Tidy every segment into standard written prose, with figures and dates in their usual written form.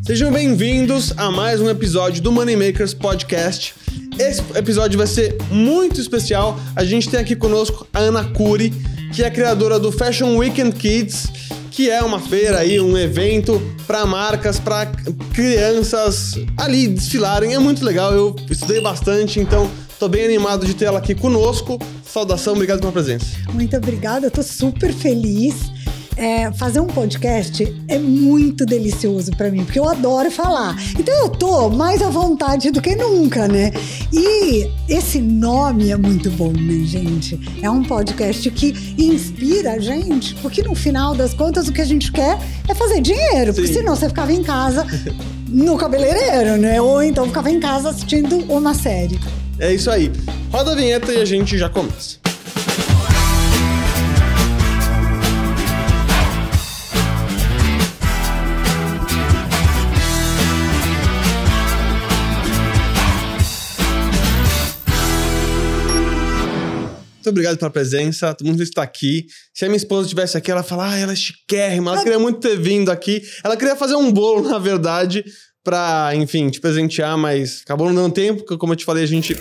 Sejam bem-vindos a mais um episódio do Moneymakers Podcast. Esse episódio vai ser muito especial. A gente tem aqui conosco a Ana Curi, que é a criadora do Fashion Weekend Kids, que é uma feira aí, um evento para marcas, para crianças ali desfilarem. É muito legal, eu estudei bastante, então tô bem animado de ter ela aqui conosco. Saudação, obrigado pela presença. Muito obrigada, eu tô super feliz. Fazer um podcast é muito delicioso pra mim, porque eu adoro falar. Então eu tô mais à vontade do que nunca, né? E esse nome é muito bom, né, gente? É um podcast que inspira a gente, porque no final das contas o que a gente quer é fazer dinheiro. Sim. Porque senão você ficava em casa no cabeleireiro, né? Ou então ficava em casa assistindo uma série. É isso aí. Roda a vinheta e a gente já começa. Muito obrigado pela presença, todo mundo está aqui. Se a minha esposa estivesse aqui, ela ia falar, ela é chiquérrima, ela queria muito ter vindo aqui. Ela queria fazer um bolo, na verdade, pra, enfim, te presentear, mas acabou não dando tempo, porque, como eu te falei, a gente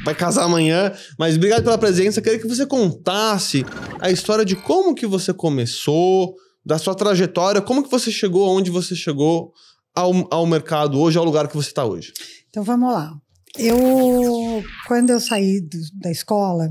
vai casar amanhã. Mas obrigado pela presença, queria que você contasse a história de como que você começou, da sua trajetória, como que você chegou aonde você chegou ao mercado hoje, ao lugar que você está hoje. Então vamos lá. Quando eu saí da escola,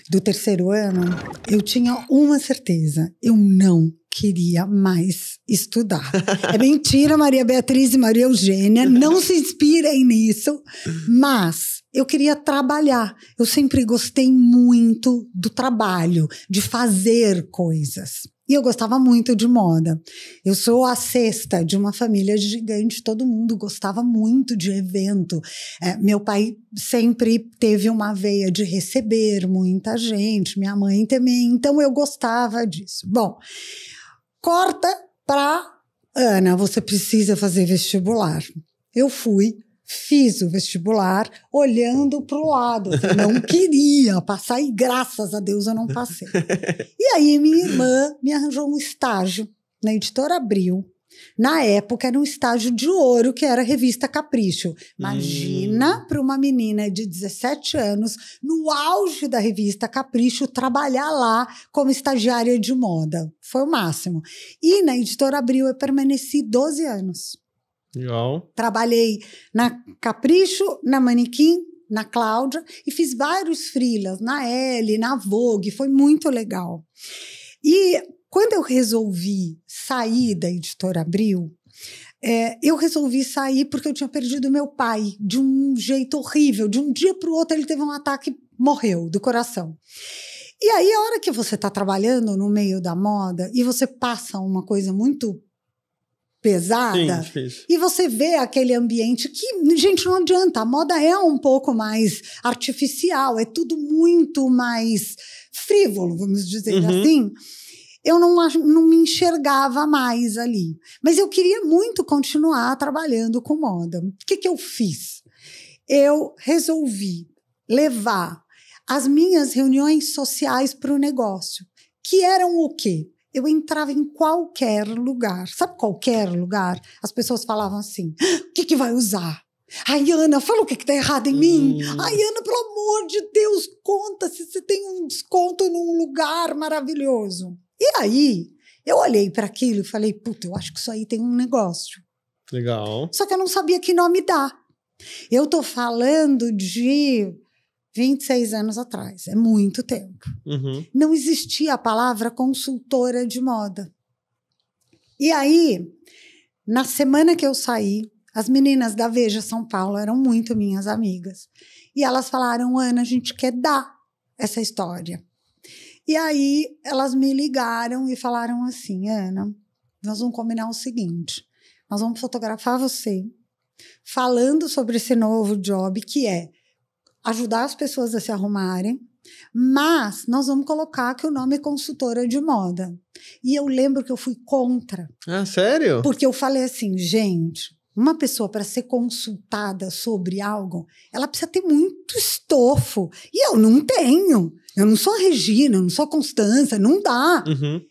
do terceiro ano, eu tinha uma certeza: eu não queria mais estudar. É mentira, Maria Beatriz e Maria Eugênia, não se inspirem nisso, mas eu queria trabalhar. Eu sempre gostei muito do trabalho, de fazer coisas. E eu gostava muito de moda. Eu sou a sexta de uma família gigante, todo mundo gostava muito de evento. Meu pai sempre teve uma veia de receber muita gente, minha mãe também, então eu gostava disso. Bom, corta para Ana, você precisa fazer vestibular. Eu fui. Fiz o vestibular olhando para o lado. Eu não queria passar e graças a Deus eu não passei. E aí minha irmã me arranjou um estágio na Editora Abril. Na época era um estágio de ouro, que era a revista Capricho. Imagina para uma menina de 17 anos, no auge da revista Capricho, trabalhar lá como estagiária de moda. Foi o máximo. E na Editora Abril eu permaneci 12 anos. Legal. Trabalhei na Capricho, na Manequim, na Cláudia e fiz vários freelas na Elle, na Vogue, foi muito legal. E quando eu resolvi sair da Editora Abril, eu resolvi sair porque eu tinha perdido meu pai de um jeito horrível. De um dia para o outro ele teve um ataque e morreu do coração. E aí a hora que você está trabalhando no meio da moda e você passa uma coisa muito pesada. Sim, e você vê aquele ambiente que, gente, não adianta, a moda é um pouco mais artificial, é tudo muito mais frívolo, vamos dizer assim. Eu não me enxergava mais ali, mas eu queria muito continuar trabalhando com moda. O que eu fiz? Eu resolvi levar as minhas reuniões sociais para o negócio, que eram o quê? Eu entrava em qualquer lugar. Sabe qualquer lugar? As pessoas falavam assim, o que vai usar? Ai, Ana, fala o que tá errado em mim. Ai, Ana, pelo amor de Deus, conta se você tem um desconto num lugar maravilhoso. E aí, eu olhei para aquilo e falei, puta, eu acho que isso aí tem um negócio. Legal. Só que eu não sabia que nome dar. Eu tô falando de 26 anos atrás, é muito tempo. Não existia a palavra consultora de moda. E aí, na semana que eu saí, as meninas da Veja São Paulo eram muito minhas amigas. E elas falaram, Ana, a gente quer dar essa história. E aí, elas me ligaram e falaram assim, Ana, nós vamos combinar o seguinte, nós vamos fotografar você falando sobre esse novo job que é ajudar as pessoas a se arrumarem, mas nós vamos colocar que o nome é consultora de moda. E eu lembro que eu fui contra. Ah, sério? Porque eu falei assim, gente, uma pessoa para ser consultada sobre algo, ela precisa ter muito estofo. E eu não tenho. Eu não sou a Regina, eu não sou a Constança, não dá.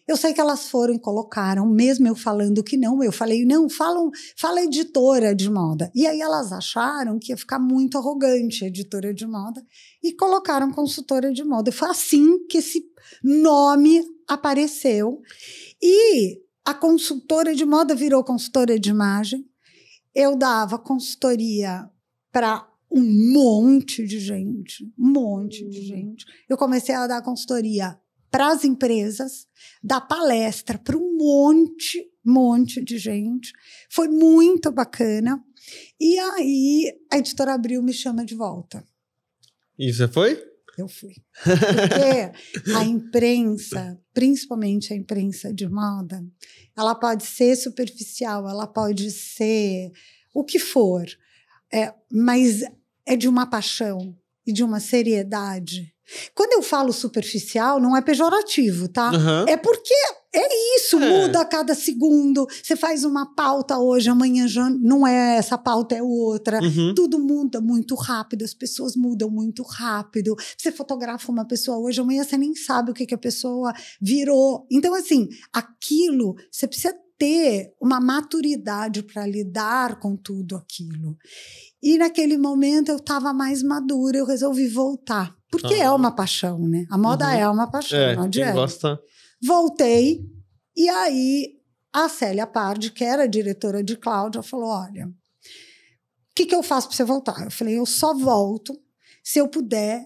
Eu sei que elas foram e colocaram, mesmo eu falando que não, eu falei, não, fala editora de moda. E aí elas acharam que ia ficar muito arrogante, editora de moda, e colocaram consultora de moda. Foi assim que esse nome apareceu. E a consultora de moda virou consultora de imagem. Eu dava consultoria para um monte de gente. Eu comecei a dar consultoria para as empresas, dar palestra para um monte de gente. Foi muito bacana. E aí a Editora Abril me chama de volta. E você foi? Eu fui. Porque a imprensa, principalmente a imprensa de moda, ela pode ser superficial, ela pode ser o que for, mas é de uma paixão e de uma seriedade. Quando eu falo superficial, não é pejorativo, tá? É porque é isso, muda a cada segundo. Você faz uma pauta hoje, amanhã já não é essa pauta, é outra. Tudo muda muito rápido, as pessoas mudam muito rápido. Você fotografa uma pessoa hoje, amanhã você nem sabe o que a pessoa virou. Então, assim, aquilo, você precisa ter uma maturidade para lidar com tudo aquilo. E naquele momento eu estava mais madura, eu resolvi voltar. Porque é uma paixão, né? A moda é uma paixão, não adianta. Quem gosta... Voltei, e aí a Célia Pardi, que era diretora de Cláudia, falou, olha, o que eu faço para você voltar? Eu falei, eu só volto se eu puder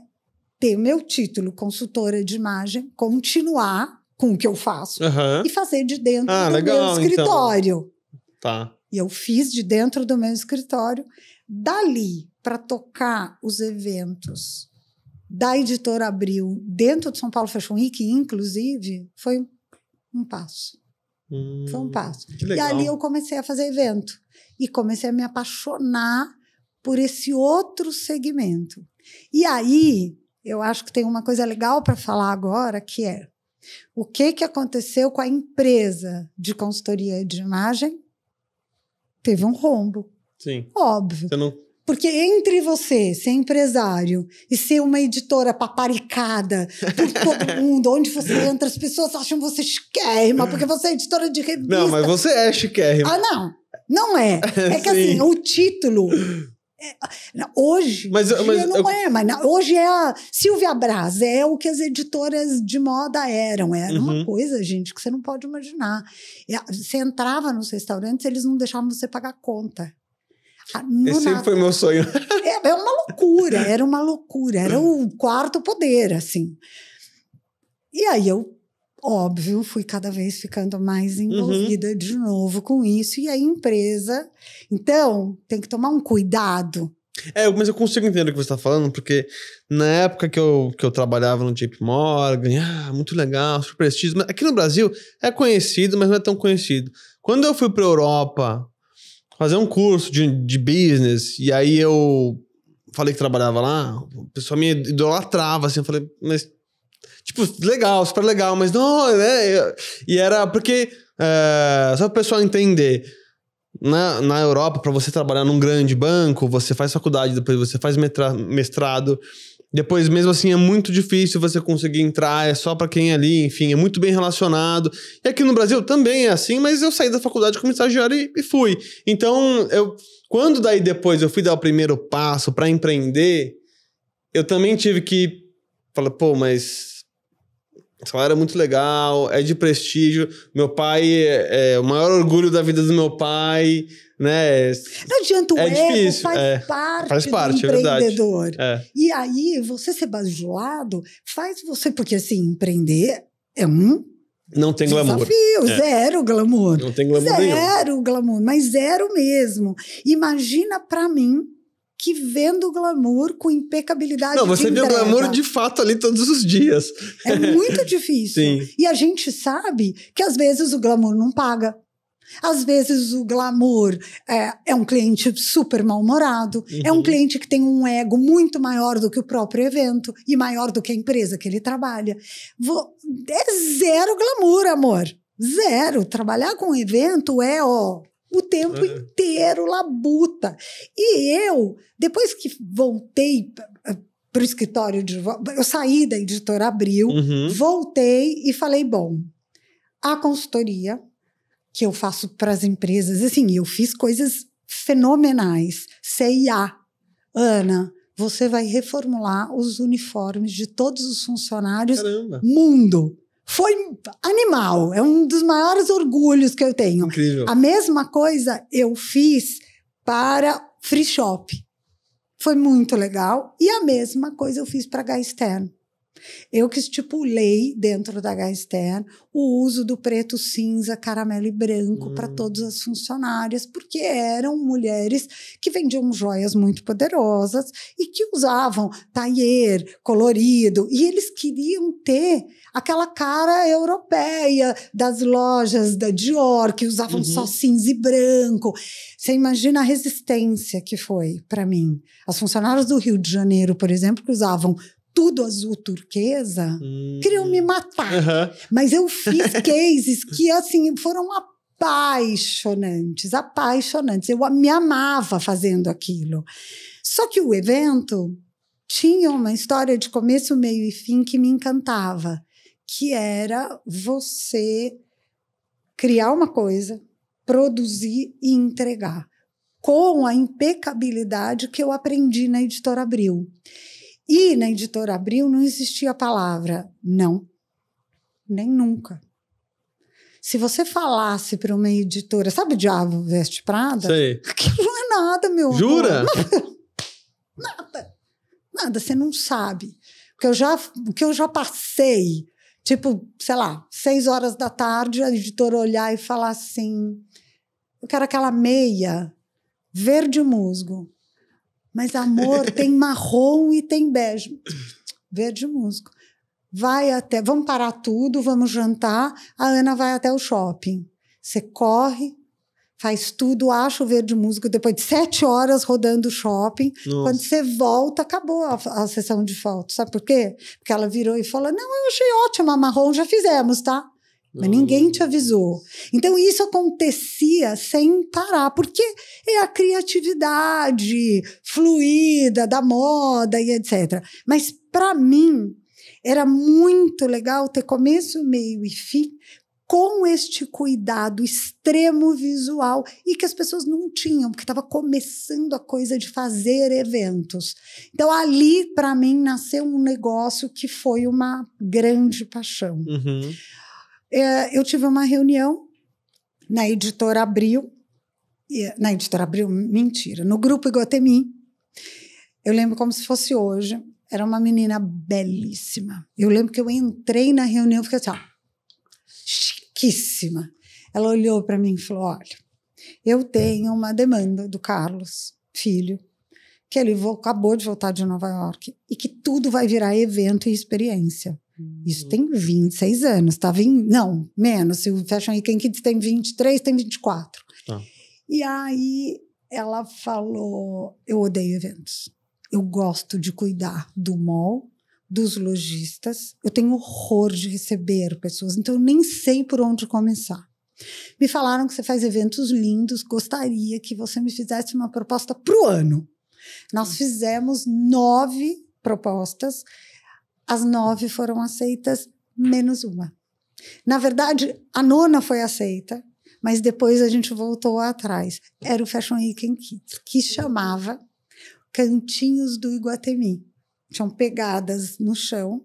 ter meu título consultora de imagem, continuar com o que eu faço e fazer de dentro do meu escritório. Então. Tá. E eu fiz de dentro do meu escritório. Dali, para tocar os eventos da Editora Abril dentro de São Paulo Fashion Week, inclusive, foi um passo. Foi um passo. Que legal. E ali eu comecei a fazer evento. E comecei a me apaixonar por esse outro segmento. E aí, eu acho que tem uma coisa legal para falar agora, que é o que aconteceu com a empresa de consultoria de imagem? Teve um rombo. Sim. Óbvio. Você não... Porque entre você ser empresário e ser uma editora paparicada por todo mundo, onde você entra, as pessoas acham você chiquérrima, porque você é editora de revista. Não, mas você é chiquérrima. Ah, não. Não é. É que assim, o título... Hoje hoje é a Silvia Braz, é o que as editoras de moda eram. Era uma coisa, gente, que você não pode imaginar. Você entrava nos restaurantes, eles não deixavam você pagar conta. Esse sempre foi meu sonho. É uma loucura, era o quarto poder, assim. E aí eu, óbvio, fui cada vez ficando mais envolvida de novo com isso, e a empresa... Então, tem que tomar um cuidado. Mas eu consigo entender o que você está falando, porque na época que eu trabalhava no JP Morgan, muito legal, super prestígio, mas aqui no Brasil é conhecido, mas não é tão conhecido. Quando eu fui para a Europa fazer um curso de business, e aí eu falei que trabalhava lá, o pessoal me idolatrava, assim, eu falei, mas... Tipo, legal, super legal, mas não, né? E era porque, só para o pessoal entender, na Europa, para você trabalhar num grande banco, você faz faculdade, depois você faz mestrado, depois mesmo assim é muito difícil você conseguir entrar, é só para quem é ali, enfim, é muito bem relacionado. E aqui no Brasil também é assim, mas eu saí da faculdade como estagiário e fui. Então, quando daí depois eu fui dar o primeiro passo para empreender, eu também tive que falar, pô, mas... O salário é muito legal, é de prestígio. Meu pai é o maior orgulho da vida do meu pai, né? Não adianta, o ego difícil, faz parte do empreendedor. E aí, você ser bajulado faz você... Porque, assim, empreender é um não tem glamour. Desafio, zero glamour. Não tem glamour nenhum. Zero glamour, mas zero mesmo. Imagina pra mim que vendo glamour com impecabilidade. Não, você vê o glamour de fato ali todos os dias. É muito difícil. Sim. E a gente sabe que às vezes o glamour não paga. Às vezes o glamour é um cliente super mal-humorado, é um cliente que tem um ego muito maior do que o próprio evento e maior do que a empresa que ele trabalha. É zero glamour, amor. Zero. Trabalhar com evento é, o tempo inteiro, labuta. E eu, depois que voltei para o escritório, eu saí da Editora Abril, voltei e falei, bom, a consultoria que eu faço para as empresas, assim, eu fiz coisas fenomenais. CIA, Ana, você vai reformular os uniformes de todos os funcionários mundo. Foi animal, é um dos maiores orgulhos que eu tenho. Incrível. A mesma coisa eu fiz para Free Shop. Foi muito legal. E a mesma coisa eu fiz para Gaisten. Eu que estipulei dentro da Gaisten o uso do preto, cinza, caramelo e branco para todas as funcionárias, porque eram mulheres que vendiam joias muito poderosas e que usavam tailleur, colorido, e eles queriam ter aquela cara europeia das lojas da Dior, que usavam só cinza e branco. Você imagina a resistência que foi para mim. As funcionárias do Rio de Janeiro, por exemplo, que usavam tudo azul turquesa, queriam me matar. Mas eu fiz cases que, assim, foram apaixonantes. Eu me amava fazendo aquilo. Só que o evento tinha uma história de começo, meio e fim que me encantava, que era você criar uma coisa, produzir e entregar, com a impecabilidade que eu aprendi na Editora Abril. E na Editora Abril não existia a palavra não, nem nunca. Se você falasse para uma editora, sabe o Diabo Veste Prada? Sei. Aquilo não é nada, meu amor. Jura? Nada, você não sabe. O que eu já passei, tipo, sei lá, 6 horas da tarde, a editora olhar e falar assim, eu quero aquela meia verde musgo. Mas, amor, tem marrom e tem bege. Verde musgo. Vamos parar tudo, vamos jantar. A Ana vai até o shopping. Você corre, faz tudo, acha o verde musgo. Depois de 7 horas rodando o shopping, quando você volta, acabou a sessão de fotos. Sabe por quê? Porque ela virou e falou, não, eu achei ótima a marrom, já fizemos, tá? Mas ninguém te avisou. Então, isso acontecia sem parar, porque é a criatividade fluida da moda e etc. Mas, para mim, era muito legal ter começo, meio e fim com este cuidado extremo visual e que as pessoas não tinham, porque estava começando a coisa de fazer eventos. Então, ali, para mim, nasceu um negócio que foi uma grande paixão. Eu tive uma reunião na Editora Abril, mentira, no Grupo Iguatemi. Eu lembro como se fosse hoje, era uma menina belíssima. Eu lembro que eu entrei na reunião e fiquei assim, ó, chiquíssima. Ela olhou para mim e falou, olha, eu tenho uma demanda do Carlos, filho, que ele acabou de voltar de Nova York e que tudo vai virar evento e experiência. Isso tem 26 anos, tá? Não, menos. Se o Fashion Week Kids tem 23, tem 24. E aí ela falou, eu odeio eventos. Eu gosto de cuidar do mall, dos lojistas. Eu tenho horror de receber pessoas, então eu nem sei por onde começar. Me falaram que você faz eventos lindos, gostaria que você me fizesse uma proposta para o ano. Nós fizemos 9 propostas, as 9 foram aceitas, menos uma. Na verdade, a 9ª foi aceita, mas depois a gente voltou atrás. Era o Fashion Week Kids, que chamava Cantinhos do Iguatemi. Tinham pegadas no chão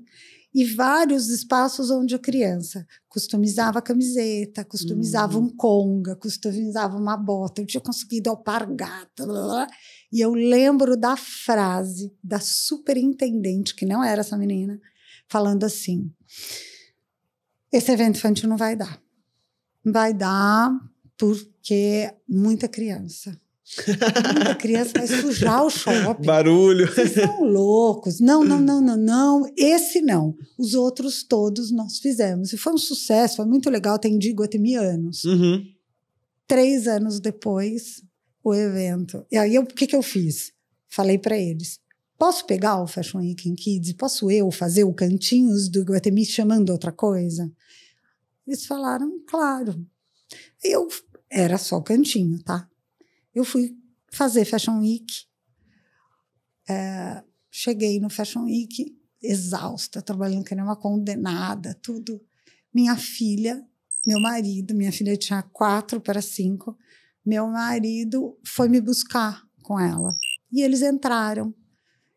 e vários espaços onde a criança customizava a camiseta, customizava um conga, customizava uma bota. Eu tinha conseguido alpargata, blá, blá. E eu lembro da frase da superintendente, que não era essa menina, falando assim, esse evento infantil não vai dar. Não vai dar porque muita criança. Muita criança vai sujar o shopping. Barulho. Vocês são loucos. Não. Esse não. Os outros todos nós fizemos. E foi um sucesso, foi muito legal. Atendi iguatemianos. 3 anos depois, o evento. E aí, o que eu fiz? Falei para eles, posso pegar o Fashion Week Kids? Posso eu fazer o Cantinhos do Iguatemi chamando outra coisa? Eles falaram, claro. Era só o cantinho, tá? Eu fui fazer Fashion Week. Cheguei no Fashion Week exausta, trabalhando que nem uma condenada, tudo. Minha filha, meu marido, minha filha tinha 4 para 5, meu marido foi me buscar com ela. E eles entraram,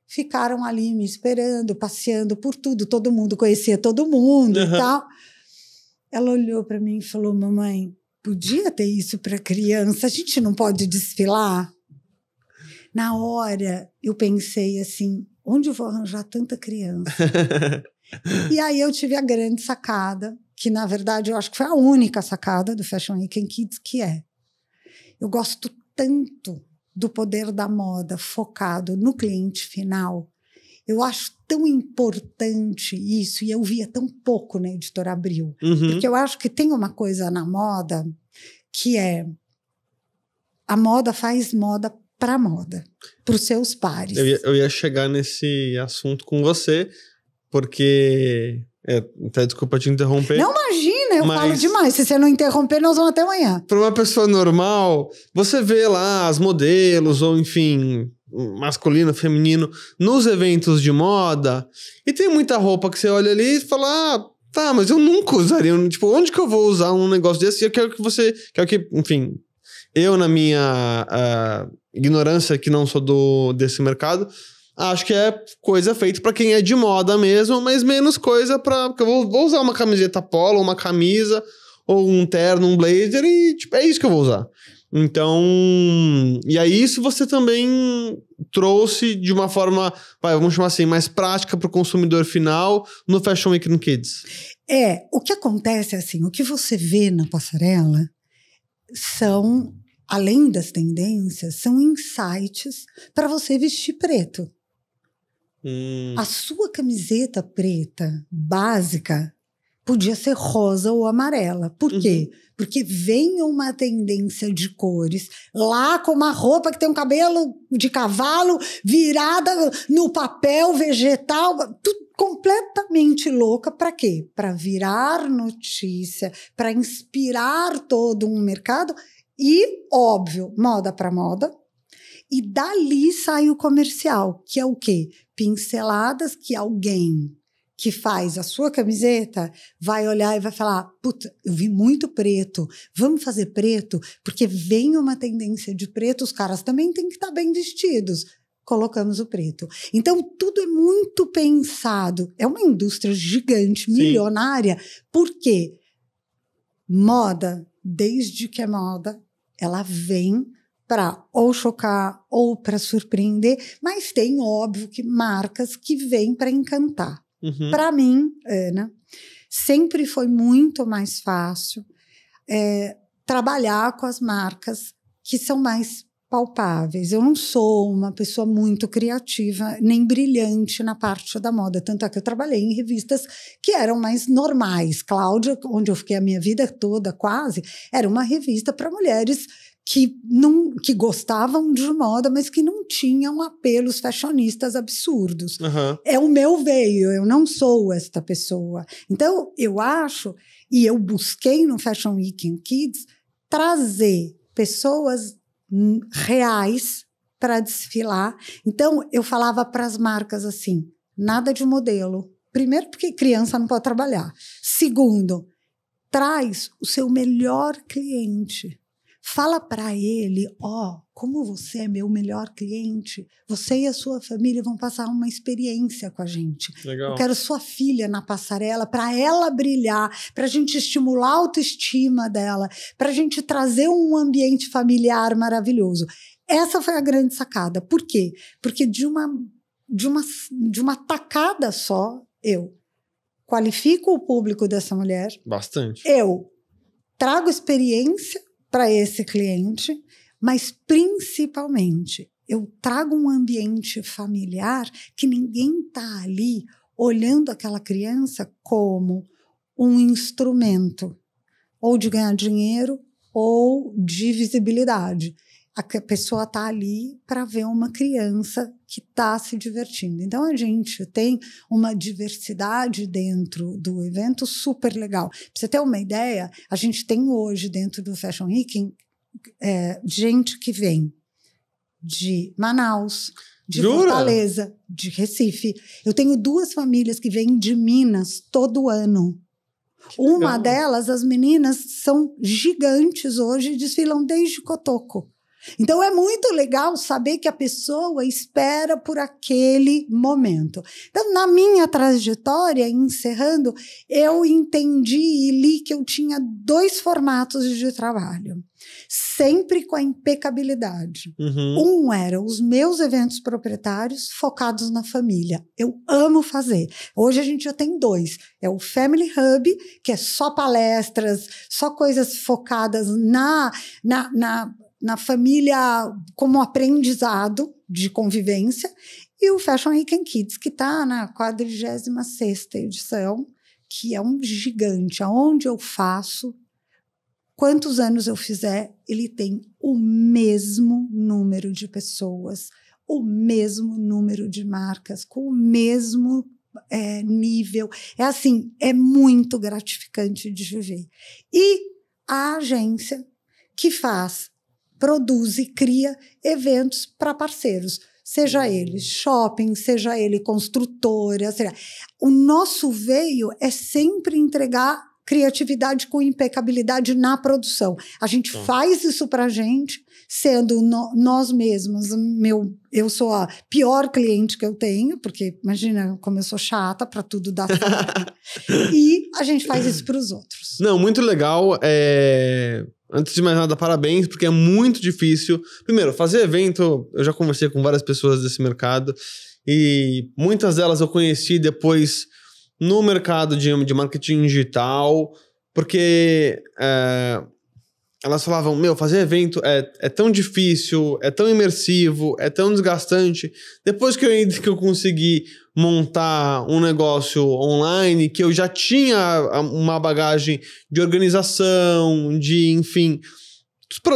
ficaram ali me esperando, passeando por tudo, todo mundo conhecia todo mundo e tal. Ela olhou para mim e falou: mamãe, podia ter isso para criança, a gente não pode desfilar? Na hora, eu pensei assim, onde eu vou arranjar tanta criança? E aí eu tive a grande sacada, que na verdade eu acho que foi a única sacada do Fashion Week in Kids, que eu gosto tanto do poder da moda focado no cliente final. Eu acho tão importante isso, e eu via tão pouco na Editora Abril, porque eu acho que tem uma coisa na moda que a moda faz moda para moda, para os seus pares. Eu ia chegar nesse assunto com você, porque... até desculpa te interromper. Não, imagina, eu falo demais. Se você não interromper, nós vamos até amanhã. Para uma pessoa normal, você vê lá as modelos, ou enfim, masculino, feminino, nos eventos de moda, e tem muita roupa que você olha ali e fala, tá, mas eu nunca usaria, tipo, onde que eu vou usar um negócio desse? Eu quero que, enfim, eu na minha ignorância, que não sou desse mercado, acho que é coisa feita pra quem é de moda mesmo, mas menos coisa pra... Porque eu vou usar uma camiseta polo, uma camisa, ou um terno, um blazer, e tipo, é isso que eu vou usar. Então... E aí isso você também trouxe de uma forma, vamos chamar assim, mais prática pro consumidor final no Fashion Week in Kids. O que acontece é assim, o que você vê na passarela são... Além das tendências, são insights para você vestir preto. A sua camiseta preta, básica, podia ser rosa ou amarela. Por quê? Porque vem uma tendência de cores, lá com uma roupa que tem um cabelo de cavalo virada no papel vegetal, tudo completamente louca. Para quê? Para virar notícia, para inspirar todo um mercado. E, óbvio, moda para moda. E dali sai o comercial, que é o quê? Pinceladas que alguém que faz a sua camiseta vai olhar e vai falar, puta, eu vi muito preto, vamos fazer preto, porque vem uma tendência de preto, os caras também têm que estar bem vestidos. Colocamos o preto. Então, tudo é muito pensado. É uma indústria gigante, milionária. Por quê? Moda, desde que é moda, ela vem para ou chocar ou para surpreender, mas tem, óbvio, que marcas que vêm para encantar. Para mim, Ana, sempre foi muito mais fácil trabalhar com as marcas que são mais palpáveis. Eu não sou uma pessoa muito criativa, nem brilhante na parte da moda, tanto é que eu trabalhei em revistas que eram mais normais. Cláudia, onde eu fiquei a minha vida toda quase, era uma revista para mulheres que gostavam de moda, mas que não tinham apelos fashionistas absurdos. É o meu veio, eu não sou esta pessoa. Então, eu acho, e eu busquei no Fashion Week in Kids, trazer pessoas reais para desfilar. Então, eu falava para as marcas assim, nada de modelo. Primeiro, porque criança não pode trabalhar. Segundo, traz o seu melhor cliente. Fala para ele, como você é meu melhor cliente, você e a sua família vão passar uma experiência com a gente. Legal. Eu quero sua filha na passarela para ela brilhar, para a gente estimular a autoestima dela, para a gente trazer um ambiente familiar maravilhoso. Essa foi a grande sacada. Por quê? Porque de uma tacada só, eu qualifico o público dessa mulher. Bastante. Eu trago experiência para esse cliente, mas principalmente eu trago um ambiente familiar que ninguém está ali olhando aquela criança como um instrumento ou de ganhar dinheiro ou de visibilidade. A pessoa está ali para ver uma criança que está se divertindo. Então, a gente tem uma diversidade dentro do evento super legal. Para você ter uma ideia, a gente tem hoje dentro do Fashion Week gente que vem de Manaus, de Jura? Fortaleza, de Recife. Eu tenho 2 famílias que vêm de Minas todo ano. Uma delas, as meninas são gigantes hoje e desfilam desde Cotoco. Então, é muito legal saber que a pessoa espera por aquele momento. Então, na minha trajetória, encerrando, eu entendi e li que eu tinha 2 formatos de trabalho, sempre com a impecabilidade. Um era os meus eventos proprietários focados na família. Eu amo fazer. Hoje a gente já tem 2. É o Family Hub, que é só palestras, só coisas focadas na família como aprendizado de convivência, e o Fashion Weekend Kids, que está na 46ª edição, que é um gigante, aonde eu faço, quantos anos eu fizer, ele tem o mesmo número de pessoas, o mesmo número de marcas, com o mesmo nível. É assim, é muito gratificante de viver. E a agência que produz e cria eventos para parceiros, seja ele shopping, seja ele construtora, o nosso veio é sempre entregar criatividade com impecabilidade na produção. A gente faz isso para a gente, sendo nós mesmos. Eu sou a pior cliente que eu tenho, porque imagina como eu sou chata para tudo dar certo. E a gente faz isso para os outros. Não, muito legal. Antes de mais nada, parabéns, porque é muito difícil. Primeiro, fazer evento, eu já conversei com várias pessoas desse mercado, e muitas delas eu conheci depois no mercado de marketing digital, porque elas falavam, fazer evento é tão difícil, é tão imersivo, é tão desgastante. Depois que eu consegui montar um negócio online, que eu já tinha uma bagagem de organização, enfim,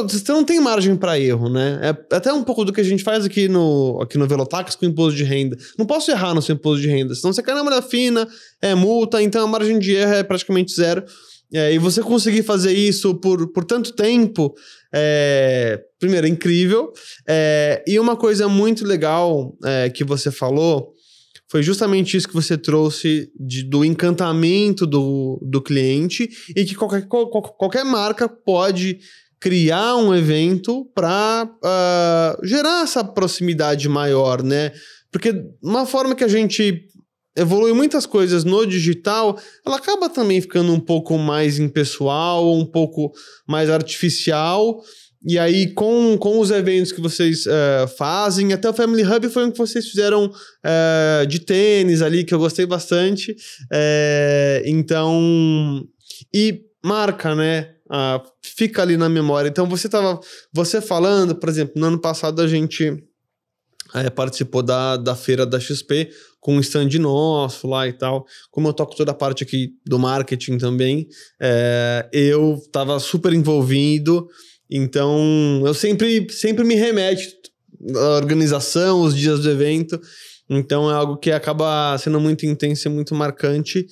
você não tem margem para erro, né? É até um pouco do que a gente faz aqui no Velotax com imposto de renda. Não posso errar no seu imposto de renda, senão você cai na malha fina, é multa, então a margem de erro é praticamente zero. E você conseguir fazer isso por tanto tempo, primeiro, é incrível. E uma coisa muito legal que você falou foi justamente isso que você trouxe do encantamento do cliente, e que qualquer marca pode criar um evento para gerar essa proximidade maior, né? Porque uma forma que a gente evolui muitas coisas no digital, ela acaba também ficando um pouco mais impessoal, um pouco mais artificial. E aí, com os eventos que vocês fazem, até o Family Hub foi um que vocês fizeram de tênis ali, que eu gostei bastante. Então, e marca, né? Fica ali na memória. Então, você falando, por exemplo, no ano passado a gente participou da feira da XP com um stand nosso lá e tal. Como eu toco toda a parte aqui do marketing também, eu tava super envolvido. Então, eu sempre me remete à organização, os dias do evento. Então, é algo que acaba sendo muito intenso e muito marcante,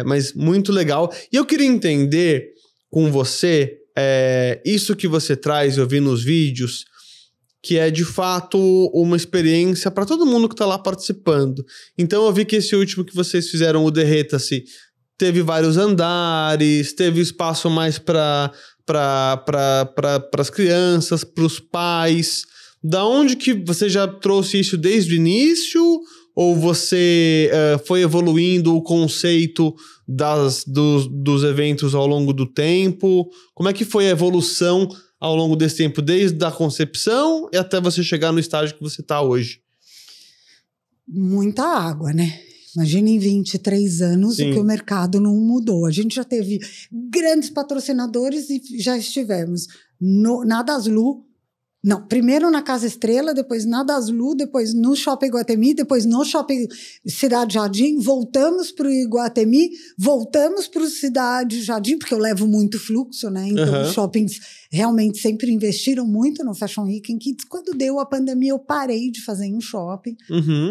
mas muito legal. E eu queria entender com você isso que você traz, eu vi nos vídeos, que é de fato uma experiência para todo mundo que está lá participando. Então, eu vi que esse último que vocês fizeram, o Derreta-se, teve vários andares, teve espaço mais para as crianças, para os pais. Da onde que você já trouxe isso desde o início? Ou você foi evoluindo o conceito dos eventos ao longo do tempo? Como é que foi a evolução ao longo desse tempo, desde a concepção e até você chegar no estágio que você está hoje? Muita água, né? Imagina em 23 anos o que o mercado não mudou. A gente já teve grandes patrocinadores e já estivemos na Daslu. Não, primeiro na Casa Estrela, depois na Daslu, depois no Shopping Iguatemi, depois no Shopping Cidade Jardim, voltamos para o Iguatemi, voltamos para o Cidade Jardim, porque eu levo muito fluxo, né? Então, os shoppings realmente sempre investiram muito no Fashion Weekend Kids. Quando deu a pandemia, eu parei de fazer em shopping,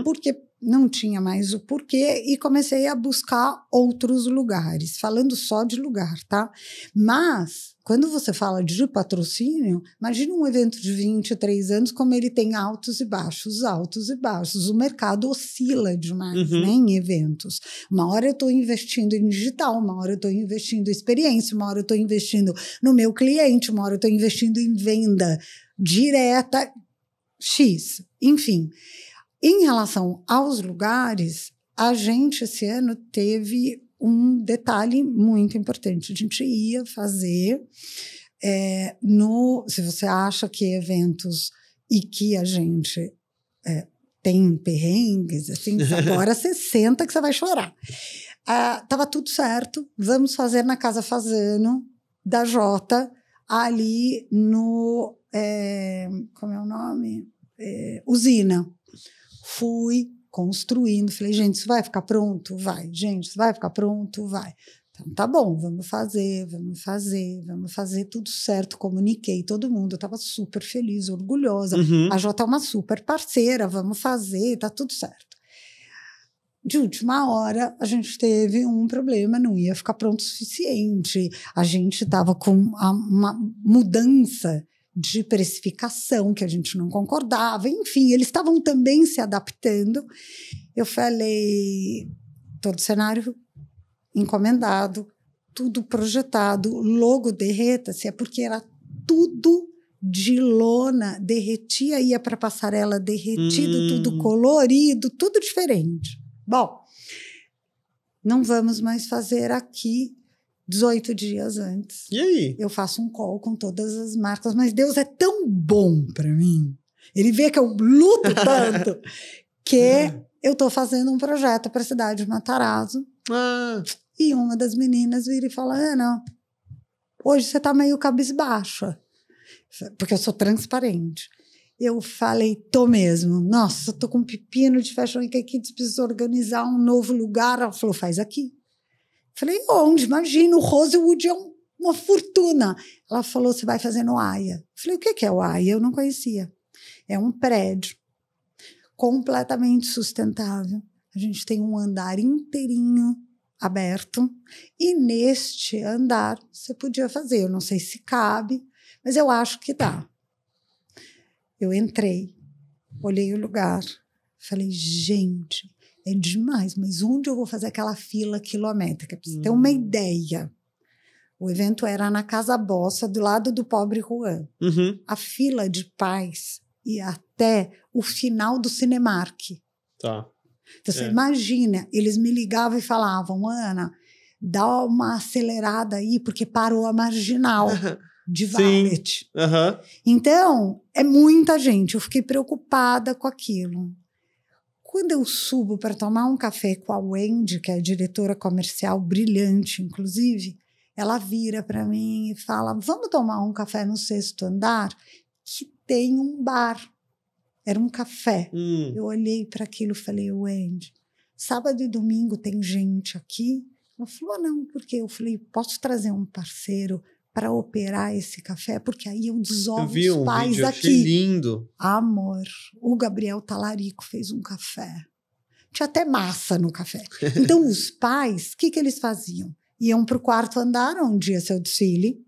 porque não tinha mais o porquê e comecei a buscar outros lugares, falando só de lugar, tá? Mas, quando você fala de patrocínio, imagina um evento de 23 anos como ele tem altos e baixos, altos e baixos. O mercado oscila demais, né, em eventos. Uma hora eu estou investindo em digital, uma hora eu estou investindo em experiência, uma hora eu estou investindo no meu cliente, uma hora eu estou investindo em venda direta, X, enfim. Em relação aos lugares, a gente esse ano teve um detalhe muito importante. A gente ia fazer, se você acha que eventos e que a gente tem perrengues, assim, agora você senta que você vai chorar. Tava tudo certo, vamos fazer na Casa Fasano, da Jota, ali no... como é o nome? Usina. Fui construindo, falei, gente, isso vai ficar pronto? Vai. Gente, isso vai ficar pronto? Vai. Então, tá bom, vamos fazer tudo certo, comuniquei todo mundo, eu estava super feliz, orgulhosa, a Jota é uma super parceira, vamos fazer, tá tudo certo. De última hora, a gente teve um problema, não ia ficar pronto o suficiente, a gente estava com uma mudança de precificação que a gente não concordava, enfim, eles estavam também se adaptando. Eu falei, todo cenário encomendado, tudo projetado, logo derreta-se, é porque era tudo de lona, derretia, ia para a passarela derretido, tudo colorido, tudo diferente. Bom, não vamos mais fazer aqui 18 dias antes. E aí? Eu faço um call com todas as marcas, mas Deus é tão bom para mim. Ele vê que eu luto tanto que eu estou fazendo um projeto para a cidade de Matarazzo. E uma das meninas vira e fala, Ana, hoje você está meio cabisbaixa. Porque eu sou transparente. Eu falei, tô mesmo. Nossa, tô com um pepino de Fashion Week aqui, preciso organizar um novo lugar. Ela falou, faz aqui. Falei, onde? Imagina, o Rosewood é uma fortuna. Ela falou, você vai fazer no AIA. Falei, o que é o AIA? Eu não conhecia. É um prédio completamente sustentável. A gente tem um andar inteirinho aberto e neste andar você podia fazer. Eu não sei se cabe, mas eu acho que dá. Eu entrei, olhei o lugar, falei, gente... É demais, mas onde eu vou fazer aquela fila quilométrica? Pra você ter uma ideia. O evento era na Casa Bossa, do lado do Pobre Juan. A fila de pais ia até o final do Cinemark. Tá. Então, você imagina, eles me ligavam e falavam, Ana, dá uma acelerada aí, porque parou a Marginal de Valet. Então, é muita gente. Eu fiquei preocupada com aquilo. Quando eu subo para tomar um café com a Wendy, que é a diretora comercial brilhante, inclusive, ela vira para mim e fala, vamos tomar um café no 6º andar, que tem um bar. Era um café. Eu olhei para aquilo e falei, Wendy, sábado e domingo tem gente aqui? Ela falou, não, porque eu falei, posso trazer um parceiro para operar esse café, porque aí eu desovo os pais vídeo, aqui. Achei lindo. Amor, o Gabriel Talarico fez um café. Tinha até massa no café. Então, os pais, o que eles faziam? Iam para o 4º andar, onde ia ser o desfile,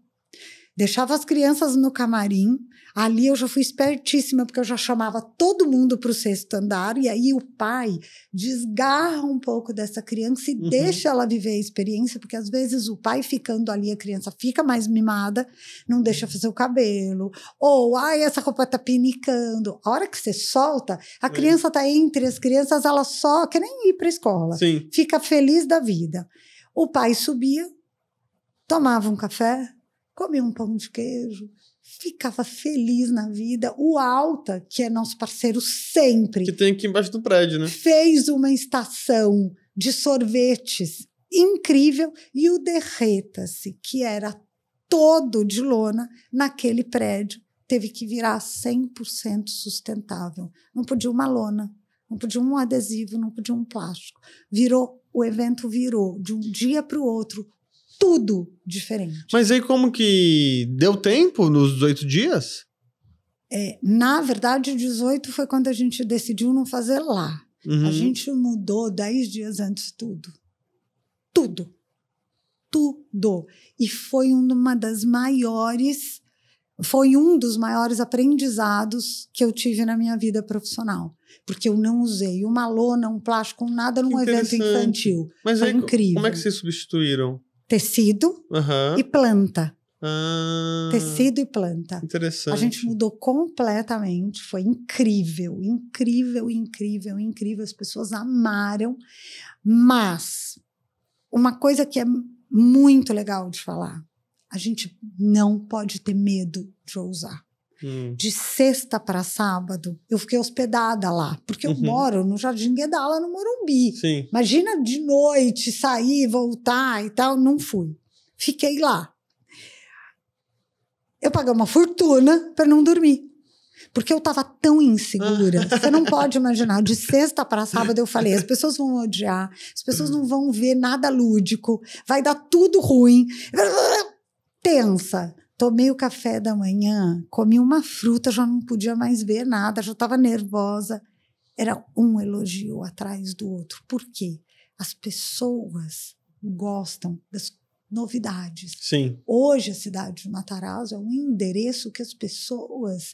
deixava as crianças no camarim. Ali eu já fui espertíssima, porque eu já chamava todo mundo para o 6º andar, e aí o pai desgarra um pouco dessa criança e deixa ela viver a experiência, porque às vezes o pai ficando ali, a criança fica mais mimada, não deixa fazer o cabelo, ou, essa roupa tá pinicando. A hora que você solta, a criança tá entre as crianças, ela só quer nem ir para a escola. Sim. Fica feliz da vida. O pai subia, tomava um café, comia um pão de queijo, ficava feliz na vida. O Alta, que é nosso parceiro sempre... Que tem aqui embaixo do prédio, né? Fez uma estação de sorvetes incrível. E o Derreta-se, que era todo de lona, naquele prédio, teve que virar 100% sustentável. Não podia uma lona, não podia um adesivo, não podia um plástico. O evento virou de um dia para o outro, tudo diferente. Mas aí como que deu tempo nos 18 dias? Na verdade, 18 foi quando a gente decidiu não fazer lá. A gente mudou 10 dias antes tudo. Tudo. E foi uma das maiores... Foi um dos maiores aprendizados que eu tive na minha vida profissional. Porque eu não usei uma lona, um plástico, nada num evento infantil. Mas foi aí, incrível. Como é que vocês substituíram? Tecido e planta. Tecido e planta. Interessante. A gente mudou completamente. Foi incrível. As pessoas amaram. Mas uma coisa que é muito legal de falar, a gente não pode ter medo de ousar. De sexta para sábado, eu fiquei hospedada lá, porque eu moro no Jardim Guedala, no Morumbi. Sim. Imagina de noite, sair, voltar e tal, não fui. Fiquei lá. Eu paguei uma fortuna para não dormir, porque eu estava tão insegura. Você não pode imaginar. De sexta para sábado eu falei, as pessoas vão odiar, as pessoas não vão ver nada lúdico, vai dar tudo ruim. Tensa. Tomei o café da manhã, comi uma fruta, já não podia mais ver nada, já estava nervosa. Era um elogio atrás do outro. Por quê? As pessoas gostam das novidades. Sim. Hoje, a cidade de Matarazzo é um endereço que as pessoas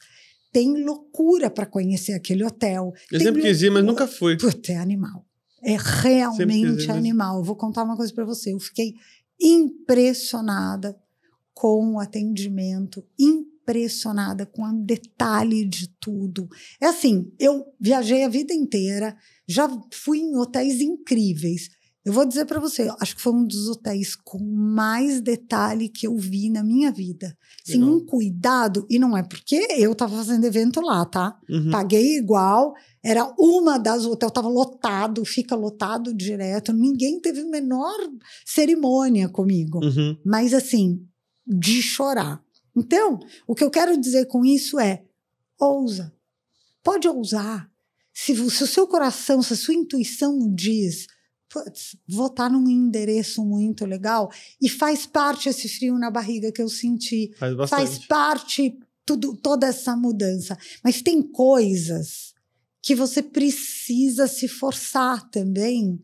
têm loucura para conhecer aquele hotel. Eu sempre quis ir, mas nunca fui. Puta, é animal. É realmente animal. Vou contar uma coisa para você. Eu fiquei impressionada com o atendimento, impressionada com o detalhe de tudo. É assim, eu viajei a vida inteira, já fui em hotéis incríveis. Eu vou dizer para você, acho que foi um dos hotéis com mais detalhe que eu vi na minha vida. Sim, um cuidado, e não é porque eu estava fazendo evento lá, tá? Paguei igual, era uma das hotéis, estava lotado, fica lotado direto, ninguém teve a menor cerimônia comigo. Mas assim, de chorar. Então, o que eu quero dizer com isso é, ousa. Pode ousar. Se o seu coração, se a sua intuição diz, vou estar num endereço muito legal, e faz parte esse frio na barriga que eu senti. Faz parte toda essa mudança. Mas tem coisas que você precisa se forçar também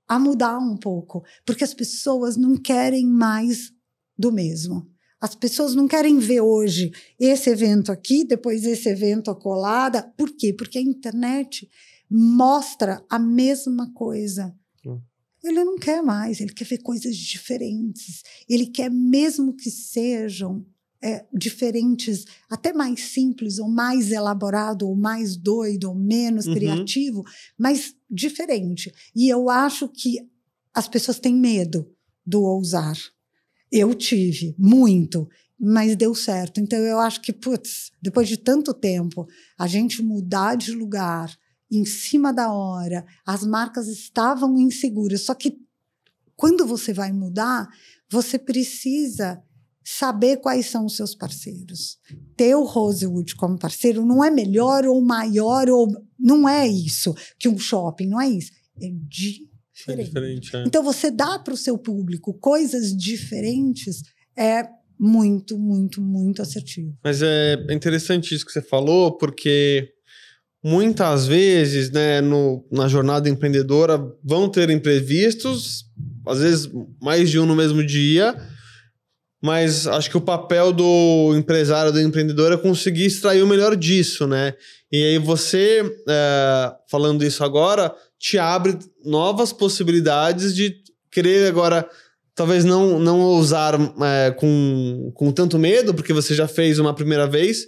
a mudar um pouco. Porque as pessoas não querem mais do mesmo. As pessoas não querem ver hoje esse evento aqui, depois esse evento acolada. Por quê? Porque a internet mostra a mesma coisa. Ele não quer mais, ele quer ver coisas diferentes. Ele quer mesmo que sejam diferentes, até mais simples, ou mais elaborado, ou mais doido, ou menos criativo, mas diferente. E eu acho que as pessoas têm medo do ousar. Eu tive, muito, mas deu certo. Então, eu acho que, depois de tanto tempo, a gente mudar de lugar, em cima da hora, as marcas estavam inseguras. Só que, quando você vai mudar, você precisa saber quais são os seus parceiros. Ter o Rosewood como parceiro não é melhor ou maior, ou não é isso que um shopping, não é isso. É diferente. Então, você dá para o seu público coisas diferentes, é muito, muito, muito assertivo. Mas é interessante isso que você falou, porque muitas vezes, né, na jornada empreendedora, vão ter imprevistos, às vezes mais de um no mesmo dia, mas acho que o papel do empresário, do empreendedor, é conseguir extrair o melhor disso, né? E aí você, falando isso agora, te abre novas possibilidades de querer agora, talvez não ousar com tanto medo, porque você já fez uma primeira vez,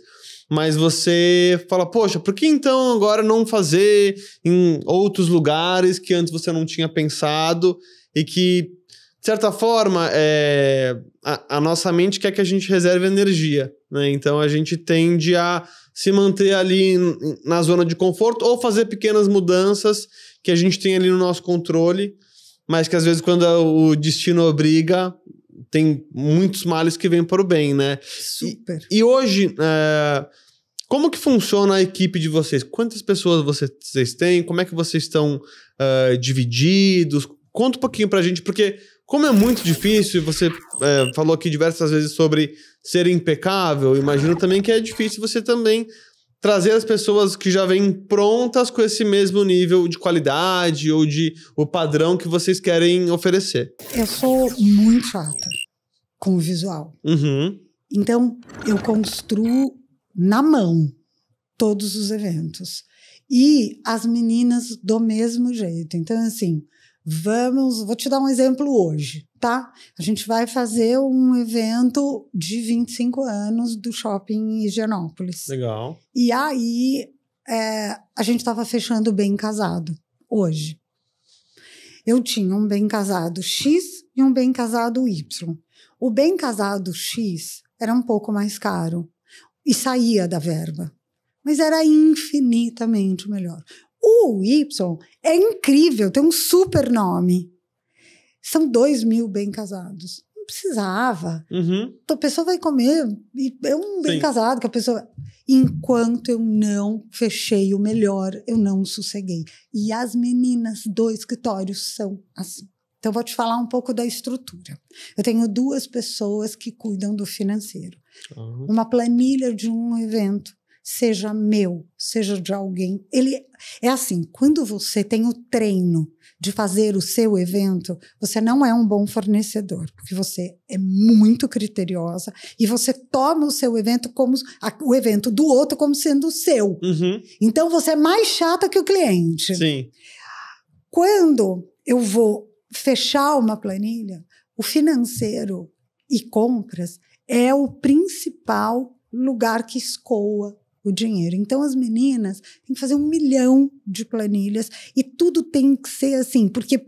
mas você fala, poxa, por que então agora não fazer em outros lugares que antes você não tinha pensado e que, de certa forma, a nossa mente quer que a gente reserve energia, né? Então a gente tende a se manter ali na zona de conforto ou fazer pequenas mudanças que a gente tem ali no nosso controle, mas que às vezes quando o destino obriga, tem muitos males que vêm para o bem, né? Super. E hoje, como que funciona a equipe de vocês? Quantas pessoas vocês têm? Como é que vocês estão divididos? Conta um pouquinho pra gente, porque como é muito difícil, você falou aqui diversas vezes sobre ser impecável, imagino também que é difícil você também trazer as pessoas que já vêm prontas com esse mesmo nível de qualidade ou de o padrão que vocês querem oferecer. Eu sou muito chata com o visual. Uhum. Então, eu construo na mão todos os eventos. E as meninas do mesmo jeito. Então, assim, vou te dar um exemplo hoje, tá? A gente vai fazer um evento de 25 anos do Shopping Higienópolis. Legal. E aí, a gente estava fechando o Bem Casado hoje. Eu tinha um Bem Casado X e um Bem Casado Y. O Bem Casado X era um pouco mais caro e saía da verba, mas era infinitamente melhor. O Y é incrível, tem um super nome. São 2.000 bem casados. Não precisava. Uhum. A pessoa vai comer, e é um bem casado que a pessoa... Enquanto eu não fechei o melhor, eu não sosseguei. E as meninas do escritório são assim. Então, eu vou te falar um pouco da estrutura. Eu tenho 2 pessoas que cuidam do financeiro. Uhum. Uma planilha de um evento, seja meu, seja de alguém. Ele é assim, quando você tem o treino de fazer o seu evento, você não é um bom fornecedor, porque você é muito criteriosa e você toma o seu evento como o evento do outro como sendo o seu. Uhum. Então, você é mais chata que o cliente. Sim. Quando eu vou fechar uma planilha, o financeiro e compras é o principal lugar que escoa o dinheiro. Então, as meninas têm que fazer 1 milhão de planilhas e tudo tem que ser assim, porque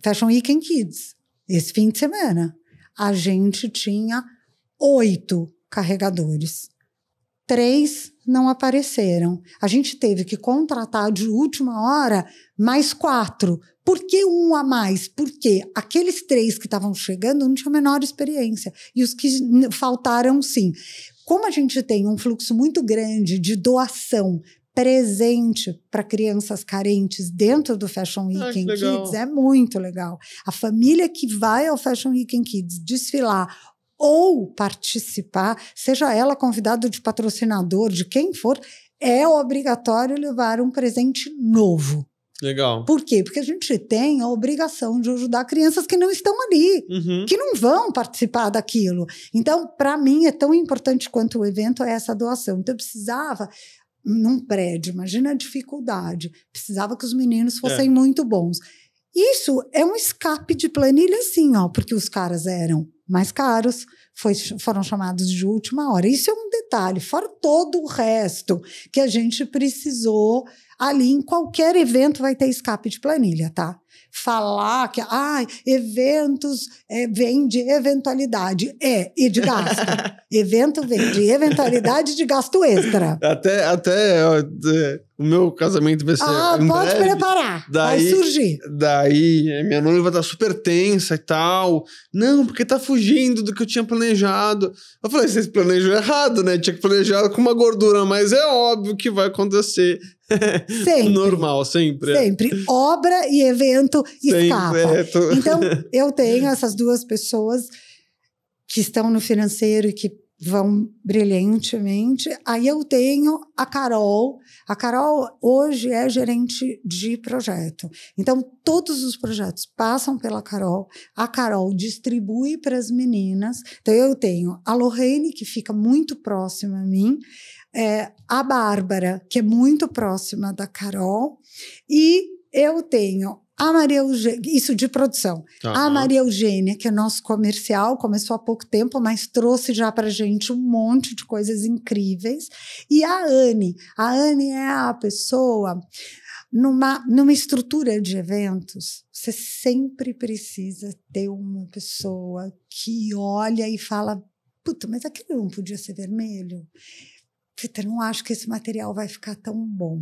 Fashion Week Kids, esse fim de semana, a gente tinha 8 carregadores. 3 não apareceram. A gente teve que contratar de última hora mais 4. Por que 1 a mais? Porque aqueles 3 que estavam chegando não tinham a menor experiência. E os que faltaram, sim. Como a gente tem um fluxo muito grande de doação presente para crianças carentes dentro do Fashion Week Kids, é muito legal. A família que vai ao Fashion Week Kids desfilar ou participar, seja ela convidada de patrocinador, de quem for, é obrigatório levar um presente novo. Legal. Por quê? Porque a gente tem a obrigação de ajudar crianças que não estão ali, que não vão participar daquilo. Então, para mim, é tão importante quanto o evento é essa doação. Então, eu precisava, num prédio, imagina a dificuldade, precisava que os meninos fossem muito bons. Isso é um escape de planilha, sim, ó, porque os caras eram mais caros, foram chamados de última hora. Isso é um detalhe, fora todo o resto que a gente precisou ali. Em qualquer evento vai ter escape de planilha, tá? Falar que eventos vem de eventualidade. E de gasto. Evento vem de eventualidade de gasto extra. Até o meu casamento vai ser em pode breve. Preparar, vai surgir. Daí minha noiva vai estar super tensa e tal. Não, porque tá fugindo do que eu tinha planejado. Eu falei, vocês planejam errado, né? Tinha que planejar com uma gordura, mas é óbvio que vai acontecer. Sempre. Normal, sempre. Sempre. Obra e evento escapa. Então, eu tenho essas 2 pessoas que estão no financeiro e que vão brilhantemente. Aí eu tenho a Carol. A Carol hoje é gerente de projeto. Então, todos os projetos passam pela Carol. A Carol distribui para as meninas. Então, eu tenho a Lorraine, que fica muito próxima a mim, a Bárbara, que é muito próxima da Carol, e eu tenho a Maria Eugênia, isso de produção. A Maria Eugênia, que é nosso comercial, começou há pouco tempo, mas trouxe já para a gente um monte de coisas incríveis. E a Anne. A Anne é a pessoa, numa estrutura de eventos, você sempre precisa ter uma pessoa que olha e fala, puta, mas aquilo não podia ser vermelho? Eu não acho que esse material vai ficar tão bom.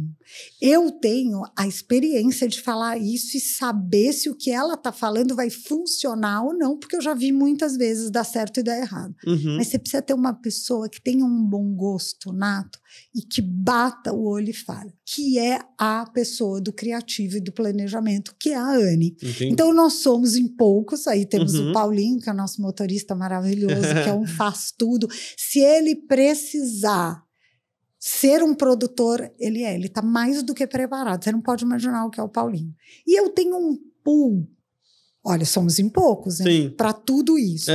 Eu tenho a experiência de falar isso e saber se o que ela está falando vai funcionar ou não, porque eu já vi muitas vezes dar certo e dar errado. Mas você precisa ter uma pessoa que tenha um bom gosto nato e que bata o olho e fala, que é a pessoa do criativo e do planejamento, que é a Anne. Entendi. Então, nós somos em poucos, aí temos o Paulinho, que é o nosso motorista maravilhoso, que é um faz tudo. Se ele precisar ser um produtor, ele tá mais do que preparado. Você não pode imaginar o que é o Paulinho. E eu tenho um pool. Olha, somos em poucos, hein? Para tudo isso.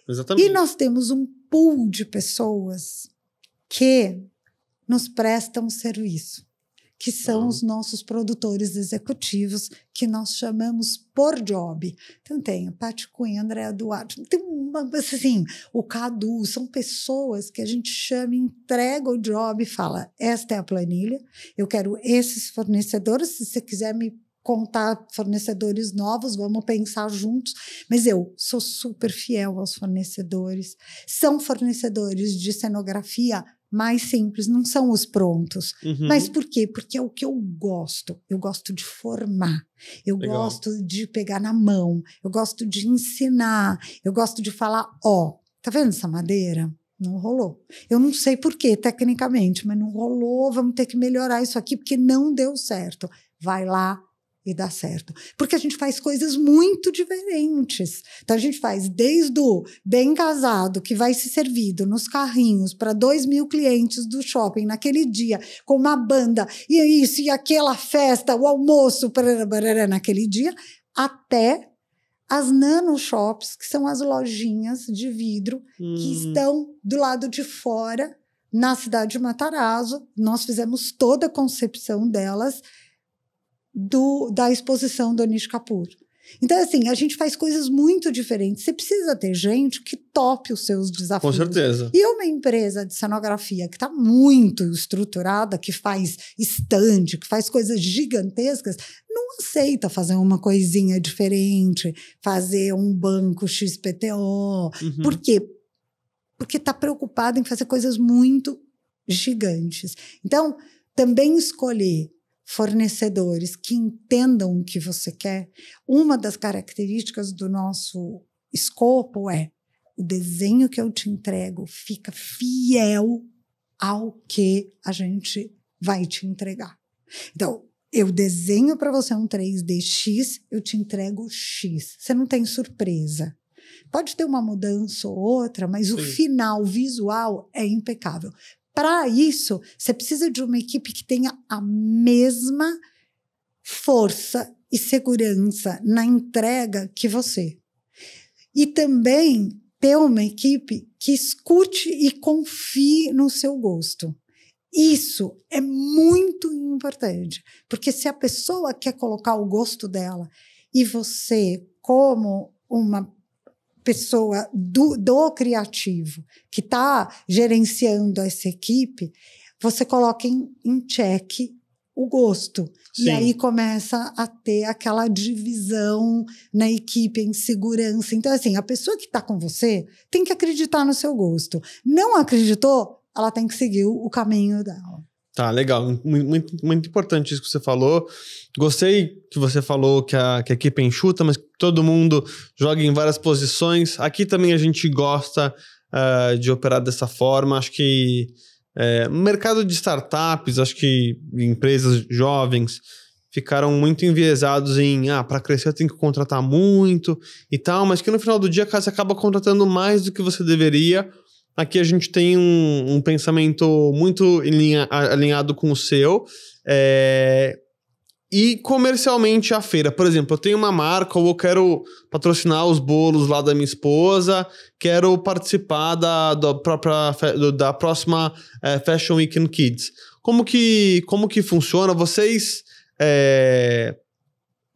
Exatamente. E nós temos um pool de pessoas que nos prestam serviço, que são os nossos produtores executivos, que nós chamamos por job. Então tem a Paty Cunha, Andréa Duarte, tem assim, o Cadu, são pessoas que a gente chama, entrega o job e fala, esta é a planilha, eu quero esses fornecedores, se você quiser me contar fornecedores novos, vamos pensar juntos, mas eu sou super fiel aos fornecedores, são fornecedores de cenografia mais simples, não são os prontos. Mas por quê? Porque é o que eu gosto de formar, eu gosto de pegar na mão, eu gosto de ensinar, eu gosto de falar, tá vendo essa madeira? Não rolou. Eu não sei por quê, tecnicamente, mas não rolou, vamos ter que melhorar isso aqui, porque não deu certo. Vai lá e dá certo. Porque a gente faz coisas muito diferentes. Então, a gente faz desde o bem casado, que vai ser servido nos carrinhos para 2.000 clientes do shopping naquele dia, com uma banda, e isso, e aquela festa, o almoço, naquele dia, até as nanoshops, que são as lojinhas de vidro que estão do lado de fora, na cidade de Matarazzo. Nós fizemos toda a concepção delas, da exposição do Anish Kapoor. Então, assim, a gente faz coisas muito diferentes. Você precisa ter gente que tope os seus desafios. Com certeza. E uma empresa de cenografia que está muito estruturada, que faz stand, que faz coisas gigantescas, não aceita fazer uma coisinha diferente, fazer um banco XPTO. Por quê? Porque está preocupado em fazer coisas muito gigantes. Então, também escolher fornecedores que entendam o que você quer. Uma das características do nosso escopo é o desenho que eu te entrego fica fiel ao que a gente vai te entregar. Então, eu desenho para você um 3D X, eu te entrego X. Você não tem surpresa. Pode ter uma mudança ou outra, mas o final visual é impecável. Para isso, você precisa de uma equipe que tenha a mesma força e segurança na entrega que você. E também ter uma equipe que escute e confie no seu gosto. Isso é muito importante, porque se a pessoa quer colocar o gosto dela e você, como uma pessoa do criativo que está gerenciando essa equipe, você coloca em xeque o gosto. Sim. E aí começa a ter aquela divisão na equipe, em segurança. Então, assim, a pessoa que está com você tem que acreditar no seu gosto. Não acreditou, ela tem que seguir o caminho dela. Tá, legal. Muito, muito importante isso que você falou. Gostei que você falou que a equipe é enxuta, mas todo mundo joga em várias posições. Aqui também a gente gosta de operar dessa forma. Acho que no mercado de startups, acho que empresas jovens ficaram muito enviesados em para crescer eu tenho que contratar muito e tal, mas que no final do dia você acaba contratando mais do que você deveria. Aqui a gente tem um pensamento muito alinhado com o seu. E comercialmente a feira. Por exemplo, eu tenho uma marca ou eu quero patrocinar os bolos lá da minha esposa, quero participar da próxima Fashion Weekend Kids. Como que funciona? Vocês...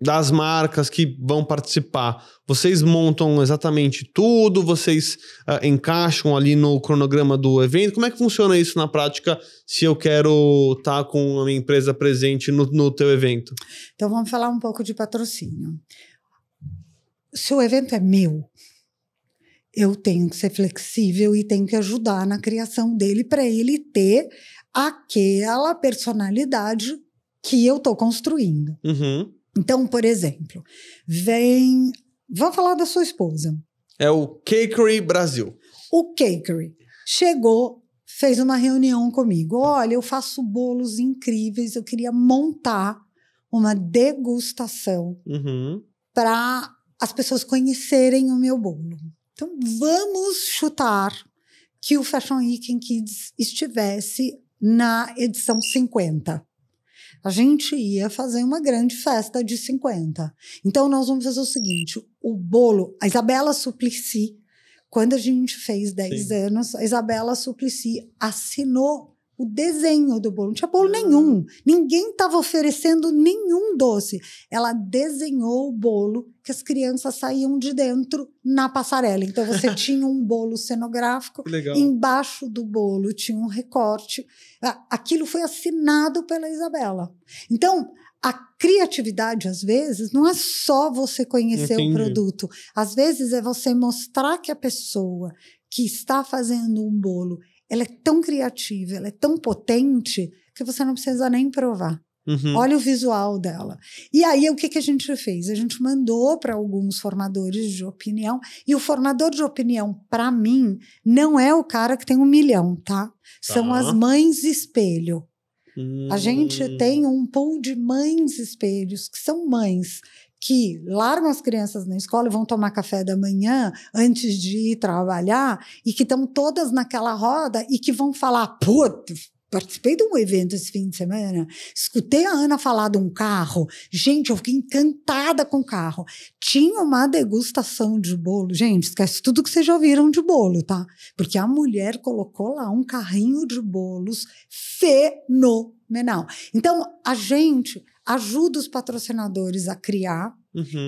das marcas que vão participar, vocês montam exatamente tudo, vocês encaixam ali no cronograma do evento, como é que funciona isso na prática se eu quero estar com a minha empresa presente no teu evento? Então vamos falar um pouco de patrocínio. Se o evento é meu, eu tenho que ser flexível e tenho que ajudar na criação dele para ele ter aquela personalidade que eu estou construindo. Então, por exemplo, vamos falar da sua esposa. É o Cakery Brasil. O Cakery chegou, fez uma reunião comigo. Olha, eu faço bolos incríveis, eu queria montar uma degustação para as pessoas conhecerem o meu bolo. Então, vamos chutar que o Fashion Week Kids estivesse na edição 50. A gente ia fazer uma grande festa de 50. Então, nós vamos fazer o seguinte, o bolo, a Isabela Suplicy, quando a gente fez 10 anos, a Isabela Suplicy assinou o desenho do bolo. Não tinha bolo nenhum. Ninguém estava oferecendo nenhum doce. Ela desenhou o bolo que as crianças saíam de dentro na passarela. Então, você tinha um bolo cenográfico. Embaixo do bolo tinha um recorte. Aquilo foi assinado pela Isabela. Então, a criatividade, às vezes, não é só você conhecer o produto. Às vezes, é você mostrar que a pessoa que está fazendo um bolo, ela é tão criativa, ela é tão potente, que você não precisa nem provar. Olha o visual dela. E aí, o que a gente fez? A gente mandou para alguns formadores de opinião, e o formador de opinião, para mim, não é o cara que tem 1 milhão, tá? São as mães espelho. A gente tem um pool de mães espelhos, que são mães que largam as crianças na escola e vão tomar café da manhã antes de ir trabalhar, e que estão todas naquela roda e que vão falar, putz, participei de um evento esse fim de semana, escutei a Ana falar de um carro, gente, eu fiquei encantada com o carro. Tinha uma degustação de bolo, gente, esquece tudo que vocês já ouviram de bolo, tá? Porque a mulher colocou lá um carrinho de bolos fenomenal. Então, a gente ajuda os patrocinadores a criar,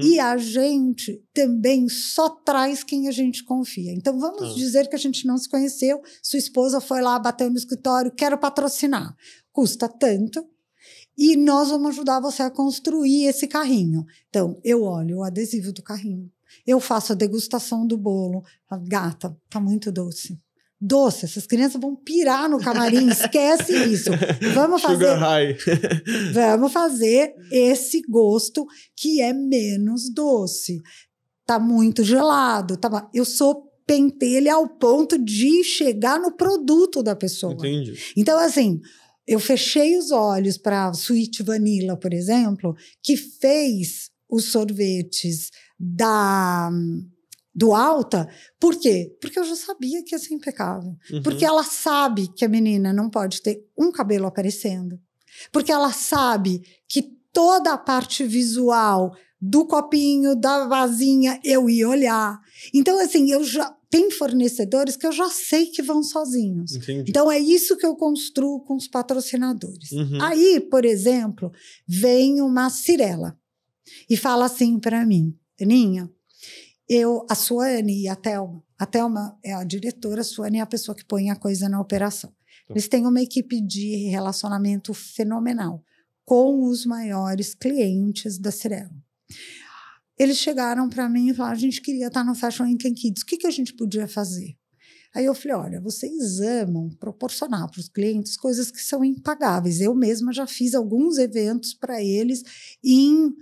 e a gente também só traz quem a gente confia. Então, vamos dizer que a gente não se conheceu, sua esposa foi lá, bateu no escritório, quero patrocinar. Custa tanto, e nós vamos ajudar você a construir esse carrinho. Então, eu olho o adesivo do carrinho, eu faço a degustação do bolo. Gata, tá muito doce. Doce, essas crianças vão pirar no camarim, esquece isso. Vamos fazer esse gosto que é menos doce. Tá muito gelado. Eu sou pentelha ao ponto de chegar no produto da pessoa. Entendi. Então, assim, eu fechei os olhos para a Sweet Vanilla, por exemplo, que fez os sorvetes do Alta. Por quê? Porque eu já sabia que ia ser impecável. Porque ela sabe que a menina não pode ter um cabelo aparecendo. Porque ela sabe que toda a parte visual do copinho, da vasinha, eu ia olhar. Então, assim, tem fornecedores que eu já sei que vão sozinhos. Entendi. Então, é isso que eu construo com os patrocinadores. Aí, por exemplo, vem uma Cirela e fala assim para mim, Aninha, a Suane e a Thelma é a diretora, a Suane é a pessoa que põe a coisa na operação. Eles têm uma equipe de relacionamento fenomenal com os maiores clientes da Cirela. Eles chegaram para mim e falaram, a gente queria estar no Fashion Week Kids, o que a gente podia fazer? Aí eu falei, olha, vocês amam proporcionar para os clientes coisas que são impagáveis. Eu mesma já fiz alguns eventos para eles em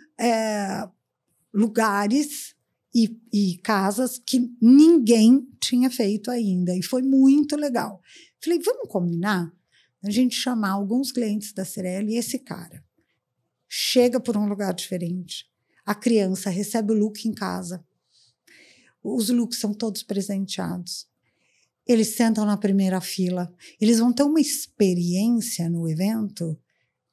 lugares e casas que ninguém tinha feito ainda. E foi muito legal. Falei, vamos combinar? A gente chamar alguns clientes da Cirela e esse cara chega por um lugar diferente. A criança recebe o look em casa. Os looks são todos presenteados. Eles sentam na primeira fila. Eles vão ter uma experiência no evento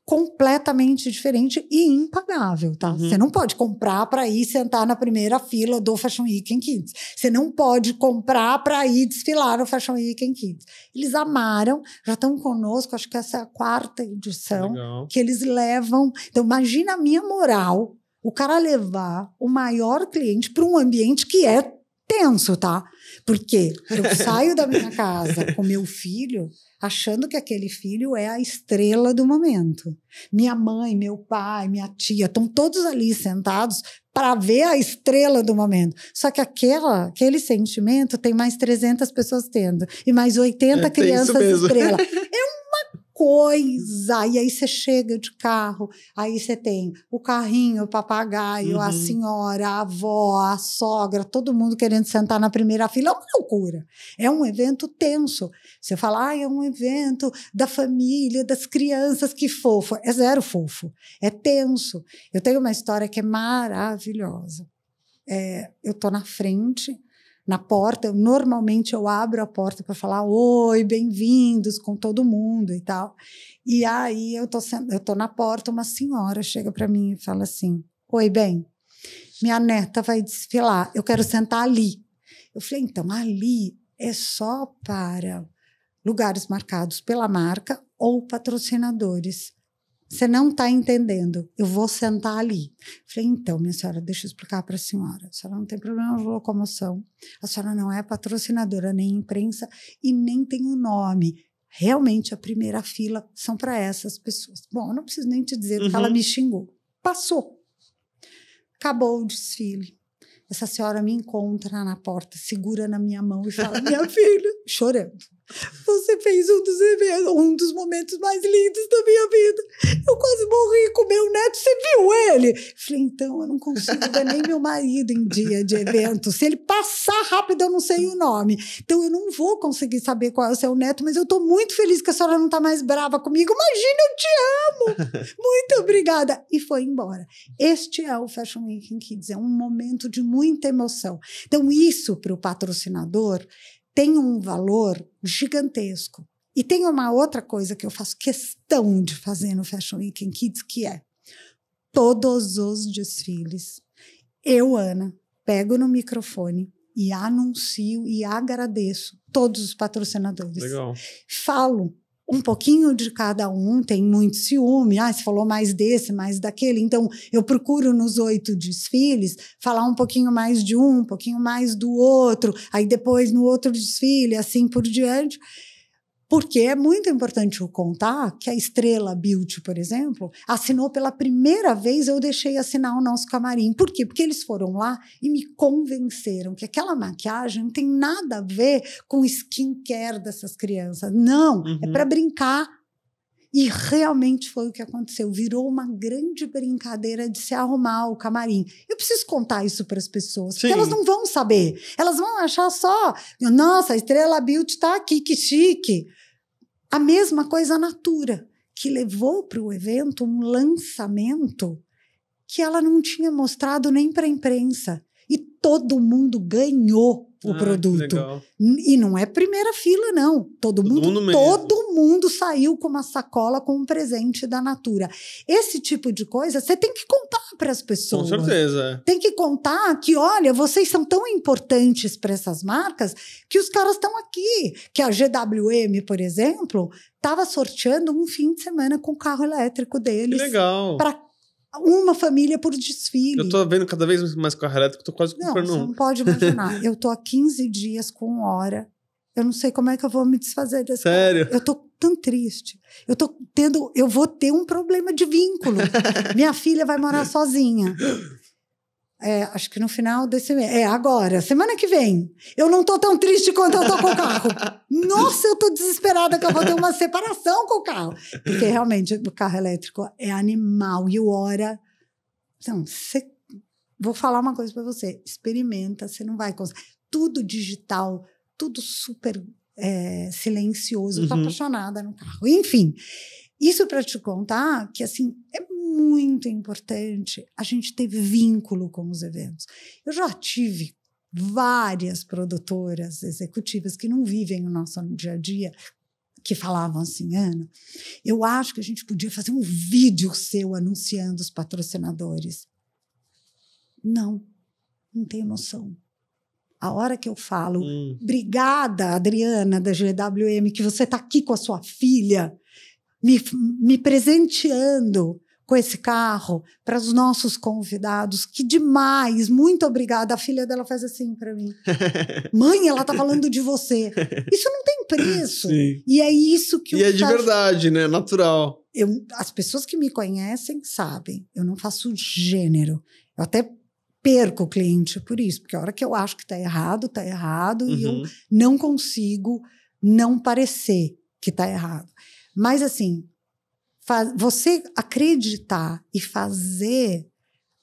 completamente diferente e impagável, tá? Você não pode comprar para ir sentar na primeira fila do Fashion Week Kids. Você não pode comprar para ir desfilar no Fashion Week Kids. Eles amaram, já estão conosco, acho que essa é a 4ª edição. Legal. Que eles levam. Então, imagina a minha moral, o cara levar o maior cliente para um ambiente que é tenso, tá? Porque eu saio da minha casa com meu filho achando que aquele filho é a estrela do momento. Minha mãe, meu pai, minha tia, estão todos ali sentados para ver a estrela do momento. Só que aquele sentimento tem mais 300 pessoas tendo, e mais 80 crianças estrela. Coisa, e aí você chega de carro, aí você tem o carrinho, o papagaio, a senhora, a avó, a sogra, todo mundo querendo sentar na primeira fila, é uma loucura, é um evento tenso, você fala, é um evento da família, das crianças, que fofo, é zero fofo, é tenso. Eu tenho uma história que é maravilhosa, eu tô na frente, na porta. Normalmente eu abro a porta para falar oi, bem-vindos com todo mundo e tal. E aí eu tô na porta, uma senhora chega para mim e fala assim: oi, bem, minha neta vai desfilar, eu quero sentar ali. Eu falei: então, ali é só para lugares marcados pela marca ou patrocinadores. Você não está entendendo, eu vou sentar ali. Falei: então, minha senhora, deixa eu explicar para a senhora. A senhora não tem problema de locomoção, a senhora não é patrocinadora, nem imprensa, e nem tem o nome. Realmente, a primeira fila são para essas pessoas. Bom, eu não preciso nem te dizer que ela me xingou. Passou. Acabou o desfile. Essa senhora me encontra na porta, segura na minha mão e fala: minha filha, chorando, você fez um dos momentos mais lindos da minha vida. Eu quase morri com meu neto, você viu ele? Falei: então, eu não consigo ver nem meu marido em dia de evento. Se ele passar rápido, eu não sei o nome. Então, eu não vou conseguir saber qual é o seu neto, mas eu estou muito feliz que a senhora não está mais brava comigo. Imagina, eu te amo! Muito obrigada! E foi embora. Este é o Fashion Week in Kids, é um momento de muita emoção. Então, isso para o patrocinador tem um valor gigantesco. E tem uma outra coisa que eu faço questão de fazer no Fashion Week in Kids, que é todos os desfiles. Eu, Ana, pego no microfone e anuncio e agradeço todos os patrocinadores. Legal. Falo um pouquinho de cada um, tem muito ciúme, você falou mais desse, mais daquele, então eu procuro nos 8 desfiles falar um pouquinho mais de um pouquinho mais do outro, aí depois no outro desfile, assim por diante, porque é muito importante eu contar que a Estrela Beauty, por exemplo, assinou pela primeira vez, eu deixei assinar o nosso camarim. Por quê? Porque eles foram lá e me convenceram que aquela maquiagem não tem nada a ver com o skincare dessas crianças. Não, é para brincar. E realmente foi o que aconteceu. Virou uma grande brincadeira de se arrumar o camarim. Eu preciso contar isso para as pessoas, porque elas não vão saber. Elas vão achar só, nossa, a Estrela Beauty está aqui, que chique. A mesma coisa a Natura, que levou para o evento um lançamento que ela não tinha mostrado nem para a imprensa. E todo mundo ganhou o produto. Legal. E não é primeira fila, não. Todo mundo saiu com uma sacola com um presente da Natura. Esse tipo de coisa você tem que contar para as pessoas. Com certeza. Tem que contar que, olha, vocês são tão importantes para essas marcas que os caras estão aqui. Que a GWM, por exemplo, estava sorteando um fim de semana com o carro elétrico deles. Que legal. Para uma família por desfile. Eu tô vendo cada vez mais carro elétrico, tô quase comprando Não, você não pode imaginar. Eu tô há 15 dias com hora. Eu não sei como é que eu vou me desfazer desse Sério? carro. Eu tô tão triste. Eu vou ter um problema de vínculo. Minha filha vai morar sozinha. Acho que no final desse mês. Agora, semana que vem. Eu não tô tão triste quanto eu tô com o carro. Nossa, eu tô desesperada que eu vou ter uma separação com o carro. Porque realmente o carro elétrico é animal. E o Hora... Então, vou falar uma coisa para você. Experimenta, você não vai conseguir. Tudo digital, tudo super silencioso. Eu tô apaixonada no carro. Enfim, isso para te contar que, assim, é muito importante a gente ter vínculo com os eventos. Eu já tive várias produtoras executivas que não vivem o nosso dia a dia, que falavam assim: Ana, eu acho que a gente podia fazer um vídeo seu anunciando os patrocinadores. Não tem noção. A hora que eu falo, obrigada, Adriana, da GWM, que você está aqui com a sua filha, me presenteando com esse carro para os nossos convidados, que demais, muito obrigada. A filha dela faz assim para mim: mãe, ela tá falando de você. Isso não tem preço. Sim. E é isso que de verdade, né? Natural. As pessoas que me conhecem sabem, eu não faço gênero. Eu até perco o cliente por isso, porque a hora que eu acho que tá errado, e eu não consigo não parecer que tá errado. Mas, assim, você acreditar e fazer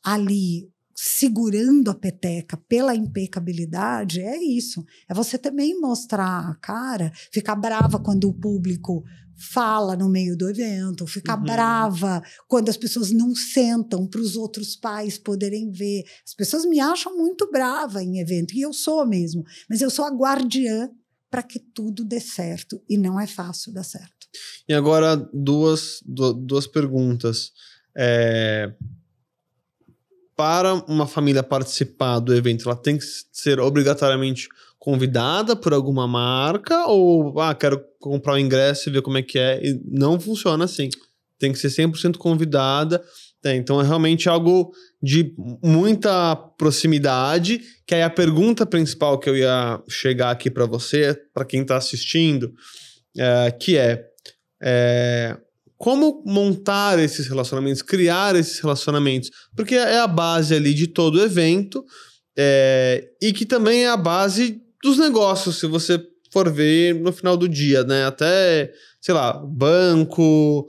ali, segurando a peteca pela impecabilidade, é isso. É você também mostrar a cara, ficar brava quando o público fala no meio do evento, fica brava quando as pessoas não sentam para os outros pais poderem ver. As pessoas me acham muito brava em evento, e eu sou mesmo, mas eu sou a guardiã para que tudo dê certo, e não é fácil dar certo. E agora, duas perguntas. Para uma família participar do evento, ela tem que ser obrigatoriamente convidada por alguma marca? Ou, quero comprar o ingresso e ver como é que é? E não funciona assim. Tem que ser 100% convidada. Então, é realmente algo de muita proximidade. Que aí a pergunta principal que eu ia chegar aqui para você, para quem está assistindo, que como montar esses relacionamentos, criar esses relacionamentos, porque é a base ali de todo o evento, e que também é a base dos negócios, se você for ver no final do dia, né? Até, sei lá, banco,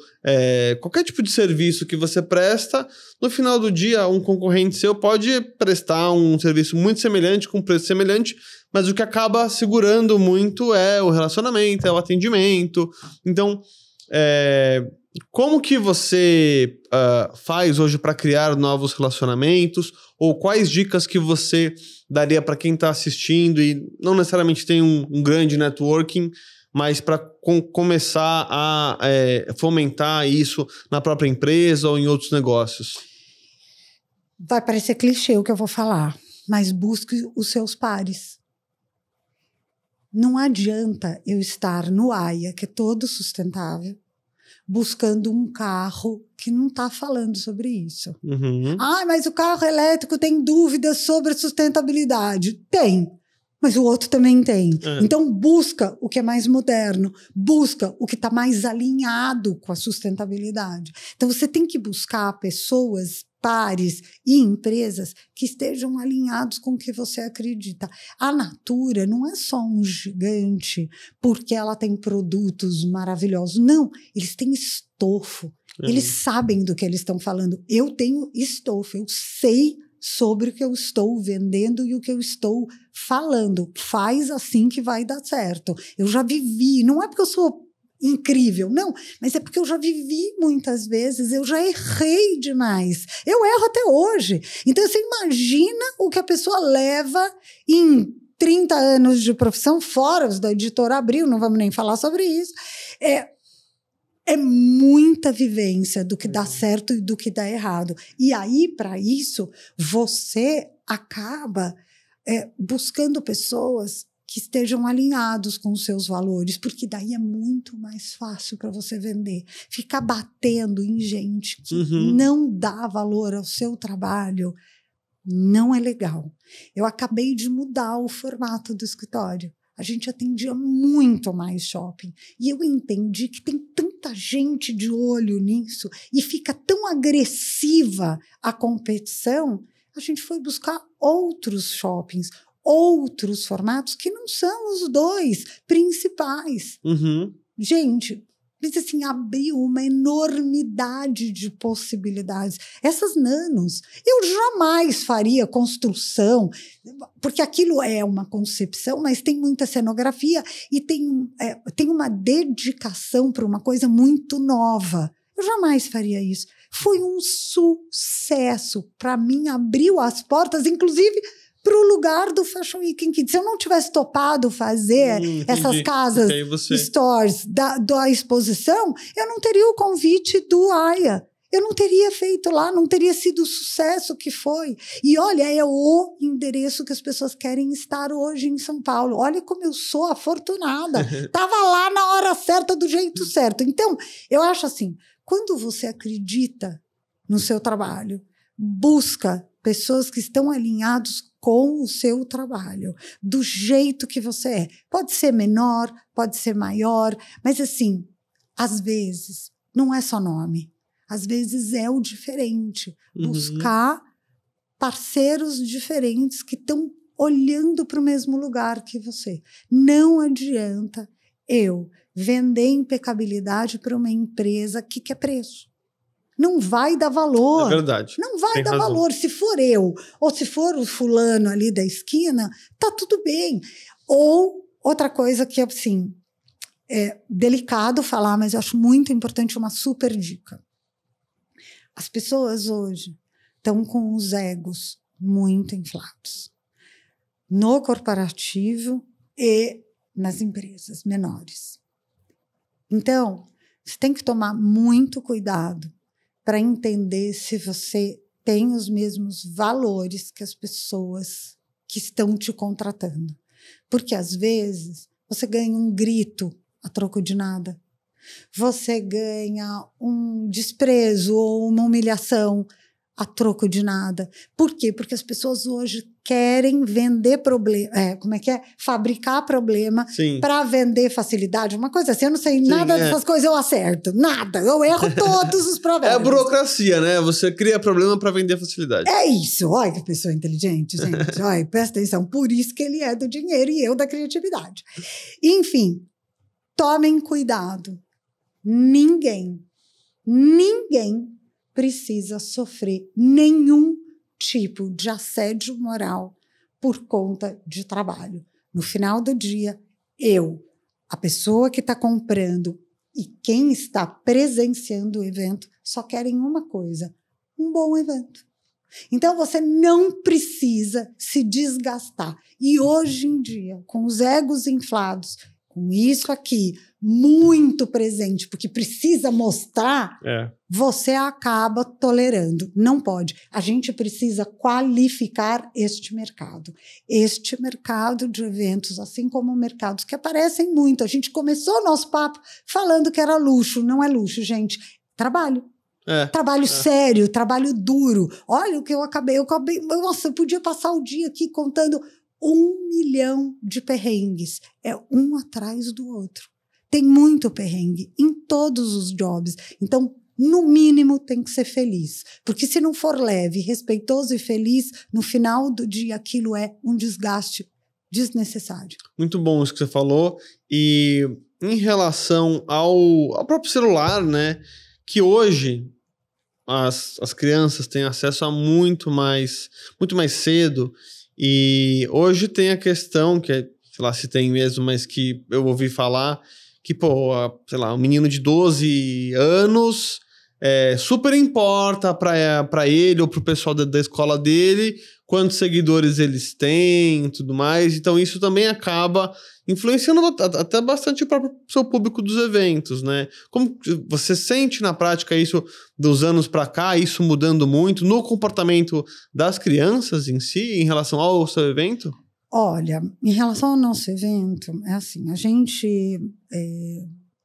qualquer tipo de serviço que você presta, no final do dia, um concorrente seu pode prestar um serviço muito semelhante, com preço semelhante, mas o que acaba segurando muito é o relacionamento, é o atendimento. Então, como que você faz hoje para criar novos relacionamentos? Ou quais dicas que você daria para quem está assistindo e não necessariamente tem um grande networking, mas para começar a fomentar isso na própria empresa ou em outros negócios? Vai parecer clichê o que eu vou falar, mas busque os seus pares. Não adianta eu estar no AIA, que é todo sustentável, buscando um carro que não está falando sobre isso. Mas o carro elétrico tem dúvidas sobre a sustentabilidade. Tem, mas o outro também tem. Então busca o que é mais moderno, busca o que está mais alinhado com a sustentabilidade. Então você tem que buscar pessoas, pares e empresas que estejam alinhados com o que você acredita. A Natura não é só um gigante porque ela tem produtos maravilhosos. Não, eles têm estofo. Eles sabem do que eles estão falando. Eu tenho estofo, eu sei sobre o que eu estou vendendo e o que eu estou falando. Faz assim que vai dar certo. Eu já vivi, não é porque eu sou incrível, não, mas é porque eu já vivi muitas vezes, eu já errei demais, eu erro até hoje. Então você imagina o que a pessoa leva em 30 anos de profissão, fora os da Editora Abril, não vamos nem falar sobre isso. É muita vivência do que dá certo e do que dá errado. E aí, para isso, você acaba buscando pessoas que estejam alinhados com os seus valores, porque daí é muito mais fácil para você vender. Ficar batendo em gente que não dá valor ao seu trabalho não é legal. Eu acabei de mudar o formato do escritório. A gente atendia muito mais shopping. E eu entendi que tem tanta gente de olho nisso e fica tão agressiva a competição, a gente foi buscar outros shoppings, outros formatos que não são os dois principais. Gente, mas assim, abriu uma enormidade de possibilidades. Essas nanos, eu jamais faria construção, porque aquilo é uma concepção, mas tem muita cenografia e tem uma dedicação para uma coisa muito nova. Eu jamais faria isso. Foi um sucesso. Para mim, abriu as portas, inclusive para o lugar do Fashion Week in Kids. Se eu não tivesse topado fazer essas casas, stores da exposição, eu não teria o convite do AIA. Eu não teria feito lá, não teria sido o sucesso que foi. E olha, é o endereço que as pessoas querem estar hoje em São Paulo. Olha como eu sou afortunada. Estava lá na hora certa, do jeito certo. Então, eu acho assim, quando você acredita no seu trabalho, busca pessoas que estão alinhados com o seu trabalho, do jeito que você é. Pode ser menor, pode ser maior, mas assim, às vezes, não é só nome. Às vezes é o diferente. Buscar parceiros diferentes que estão olhando para o mesmo lugar que você. Não adianta eu vender impecabilidade para uma empresa que quer preço. Não vai dar valor. É verdade. Não vai dar valor. Se for eu, ou se for o fulano ali da esquina, tá tudo bem. Ou outra coisa que, assim, é delicado falar, mas eu acho muito importante, uma super dica. As pessoas hoje estão com os egos muito inflados. No corporativo e nas empresas menores. Então, você tem que tomar muito cuidado para entender se você tem os mesmos valores que as pessoas que estão te contratando. Porque, às vezes, você ganha um grito a troco de nada. Você ganha um desprezo ou uma humilhação a troco de nada. Por quê? Porque as pessoas hoje querem vender problema, fabricar problema para vender facilidade, uma coisa assim. Eu não sei nada dessas coisas, eu acerto, nada, eu erro todos os provérbios. É a burocracia, né? Você cria problema para vender facilidade. É isso, olha que pessoa inteligente, gente, olha, presta atenção, por isso que ele é do dinheiro e eu da criatividade. Enfim, tomem cuidado, ninguém precisa sofrer nenhum tipo de assédio moral por conta de trabalho. No final do dia, a pessoa que está comprando e quem está presenciando o evento só querem uma coisa: um bom evento. Então, você não precisa se desgastar. E hoje em dia, com os egos inflados, com isso aqui muito presente, porque precisa mostrar, você acaba tolerando. Não pode. A gente precisa qualificar este mercado. Este mercado de eventos, assim como mercados que aparecem muito. A gente começou o nosso papo falando que era luxo. Não é luxo, gente. Trabalho. Trabalho sério, trabalho duro. Olha o que eu acabei. Nossa, eu podia passar o dia aqui contando 1 milhão de perrengues. É um atrás do outro. Tem muito perrengue em todos os jobs. Então, no mínimo, tem que ser feliz. Porque se não for leve, respeitoso e feliz, no final do dia aquilo é um desgaste desnecessário. Muito bom isso que você falou. E em relação ao próprio celular, né? Que hoje as crianças têm acesso a muito mais cedo. E hoje tem a questão, que sei lá se tem mesmo, mas que eu ouvi falar, que, sei lá, um menino de 12 anos super importa para ele ou para o pessoal da escola dele quantos seguidores eles têm e tudo mais. Então isso também acaba influenciando até bastante o próprio seu público dos eventos, né? Como você sente na prática isso dos anos para cá, isso mudando muito no comportamento das crianças em si, em relação ao seu evento? Olha, em relação ao nosso evento, é assim, a gente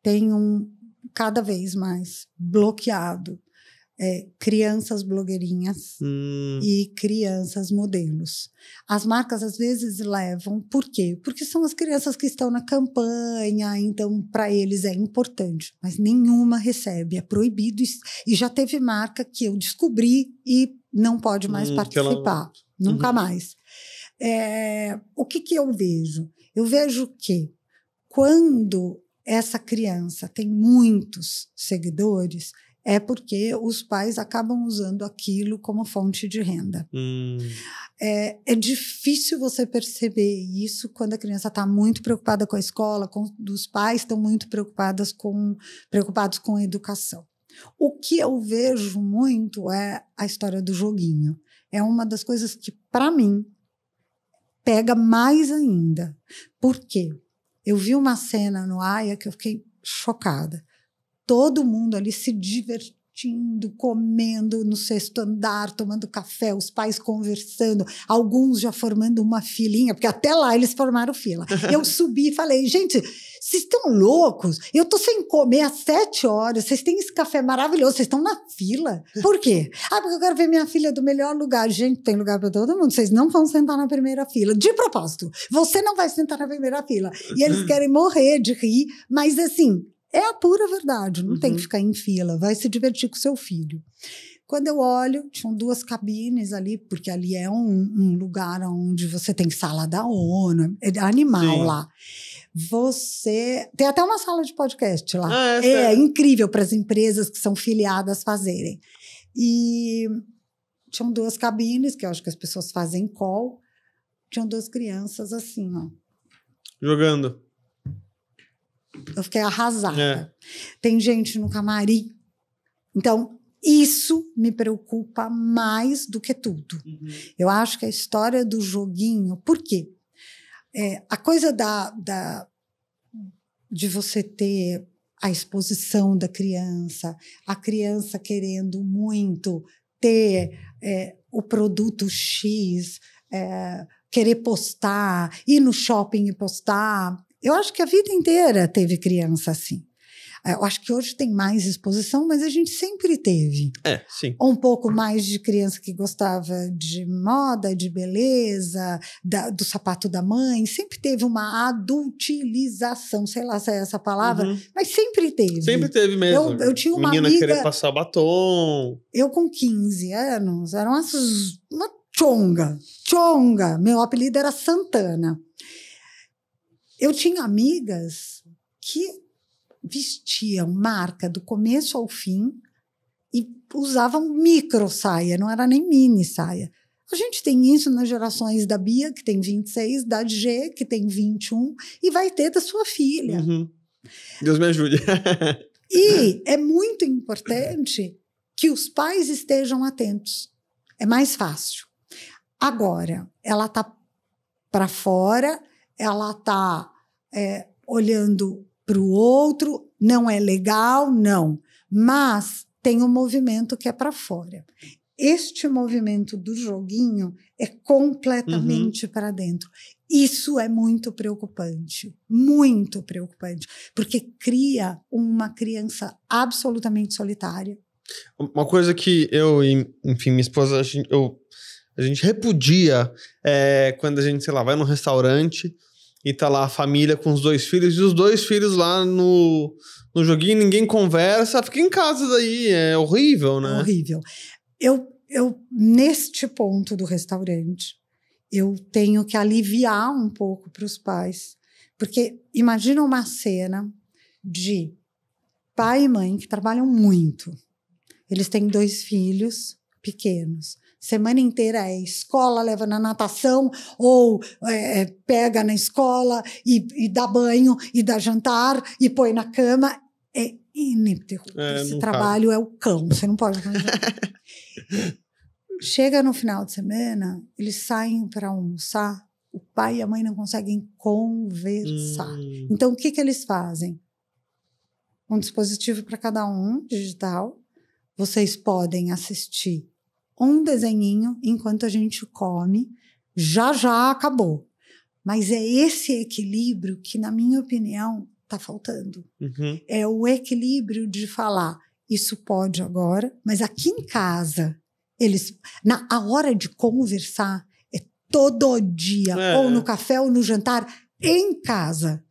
tem cada vez mais bloqueado crianças blogueirinhas e crianças modelos. As marcas, às vezes, levam. Por quê? Porque são as crianças que estão na campanha, então, para eles é importante. Mas nenhuma recebe, é proibido. E já teve marca que eu descobri e não pode mais participar. Nunca mais. O que eu vejo? Eu vejo que quando essa criança tem muitos seguidores, é porque os pais acabam usando aquilo como fonte de renda. É difícil você perceber isso quando a criança está muito preocupada com a escola, quando os pais estão muito preocupados com a educação. O que eu vejo muito é a história do joguinho. É uma das coisas que, para mim, pega mais ainda. Por quê? Eu vi uma cena no AIA que eu fiquei chocada. Todo mundo ali se divertindo, comendo no sexto andar, tomando café, os pais conversando, alguns já formando uma filinha, porque até lá eles formaram fila. Eu subi e falei, gente, vocês estão loucos? Eu estou sem comer há 7 horas, vocês têm esse café maravilhoso, vocês estão na fila. Por quê? Porque eu quero ver minha filha do melhor lugar. Gente, tem lugar para todo mundo, vocês não vão sentar na primeira fila. De propósito, você não vai sentar na primeira fila. E eles querem morrer de rir, mas assim, é a pura verdade, não tem que ficar em fila, vai se divertir com seu filho. Quando eu olho, tinham 2 cabines ali, porque ali é um lugar onde você tem sala da ONU, é animal lá. Você tem até uma sala de podcast lá. É incrível para as empresas que são filiadas fazerem. E tinham 2 cabines, que eu acho que as pessoas fazem call. Tinham 2 crianças assim, ó. Jogando. Eu fiquei arrasada. Tem gente no camarim. Então, isso me preocupa mais do que tudo. Eu acho que a história do joguinho... Por quê? A coisa de você ter a exposição da criança, a criança querendo muito ter o produto X, querer postar, ir no shopping e postar. Eu acho que a vida inteira teve criança assim. Eu acho que hoje tem mais exposição, mas a gente sempre teve. Sim. Um pouco mais de criança que gostava de moda, de beleza, do sapato da mãe. Sempre teve uma adultilização, sei lá se é essa palavra, mas sempre teve. Sempre teve mesmo. Eu tinha uma menina amiga... querer passar batom. Eu com 15 anos, era uma tchonga. Meu apelido era Santana. Eu tinha amigas que vestiam marca do começo ao fim e usavam micro saia, não era nem mini saia. A gente tem isso nas gerações da Bia, que tem 26, da G, que tem 21, e vai ter da sua filha. Deus me ajude. E é muito importante que os pais estejam atentos. É mais fácil. Agora, ela está para fora, ela está olhando para o outro, não é legal, não. Mas tem um movimento que é para fora. Este movimento do joguinho é completamente para dentro. Isso é muito preocupante, porque cria uma criança absolutamente solitária. Uma coisa que eu e, enfim, minha esposa, a gente repudia quando a gente, sei lá, vai num restaurante e tá lá a família com os 2 filhos, e os 2 filhos lá no joguinho, ninguém conversa, fica em casa daí, é horrível, né? É horrível. Eu, neste ponto do restaurante, eu tenho que aliviar um pouco para os pais, porque imagina uma cena de pai e mãe que trabalham muito. Eles têm 2 filhos pequenos. Semana inteira é escola, leva na natação, ou pega na escola e dá banho, e dá jantar, e põe na cama. É ininterrupto. Esse trabalho é o cão, você não pode fazer. Chega no final de semana, eles saem para almoçar, o pai e a mãe não conseguem conversar. Então, o que eles fazem? Um dispositivo para cada um, digital. Vocês podem assistir um desenhinho enquanto a gente come, já acabou. Mas é esse equilíbrio que, na minha opinião, está faltando. É o equilíbrio de falar, isso pode agora, mas aqui em casa, a hora de conversar é todo dia, ou no café ou no jantar, em casa.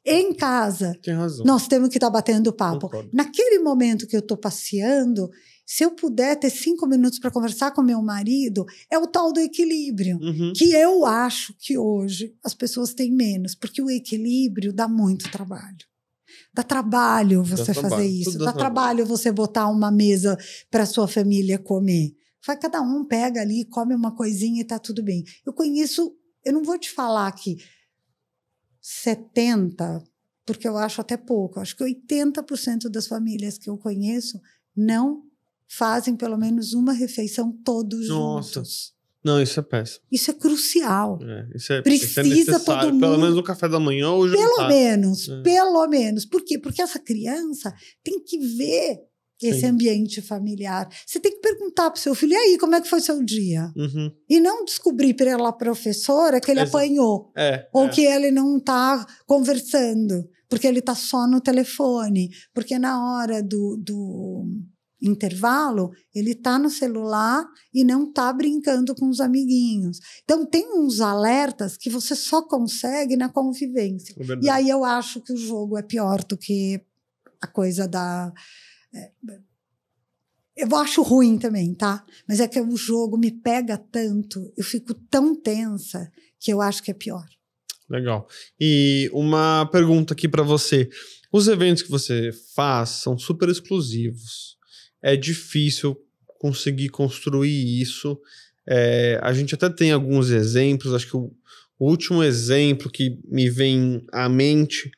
Em casa, tem razão. Nós temos que estar batendo papo. Concordo. Naquele momento que eu estou passeando, se eu puder ter 5 minutos para conversar com meu marido, é o tal do equilíbrio, que eu acho que hoje as pessoas têm menos, porque o equilíbrio dá muito trabalho. Dá trabalho você fazer isso, dá trabalho você botar uma mesa para sua família comer. Cada um pega ali, come uma coisinha e está tudo bem. Eu não vou te falar que 70%, porque eu acho até pouco, acho que 80% das famílias que eu conheço não fazem pelo menos uma refeição todos juntos. Não, isso é péssimo. Isso é crucial. Precisa necessário, todo mundo. Pelo menos no café da manhã ou jantar. Pelo menos. Por quê? Porque essa criança tem que ver esse ambiente familiar. Você tem que perguntar para o seu filho, e aí, como é que foi seu dia? E não descobrir pela professora que ele apanhou. Ou que ele não está conversando, porque ele está só no telefone. Porque na hora do intervalo, ele está no celular e não está brincando com os amiguinhos. Então, tem uns alertas que você só consegue na convivência. E aí eu acho que o jogo é pior do que a coisa da... Eu acho ruim também, tá? Mas é que o jogo me pega tanto, eu fico tão tensa, que eu acho que é pior. Legal. E uma pergunta aqui para você. Os eventos que você faz são super exclusivos. É difícil conseguir construir isso. A gente até tem alguns exemplos. Acho que o último exemplo que me vem à mente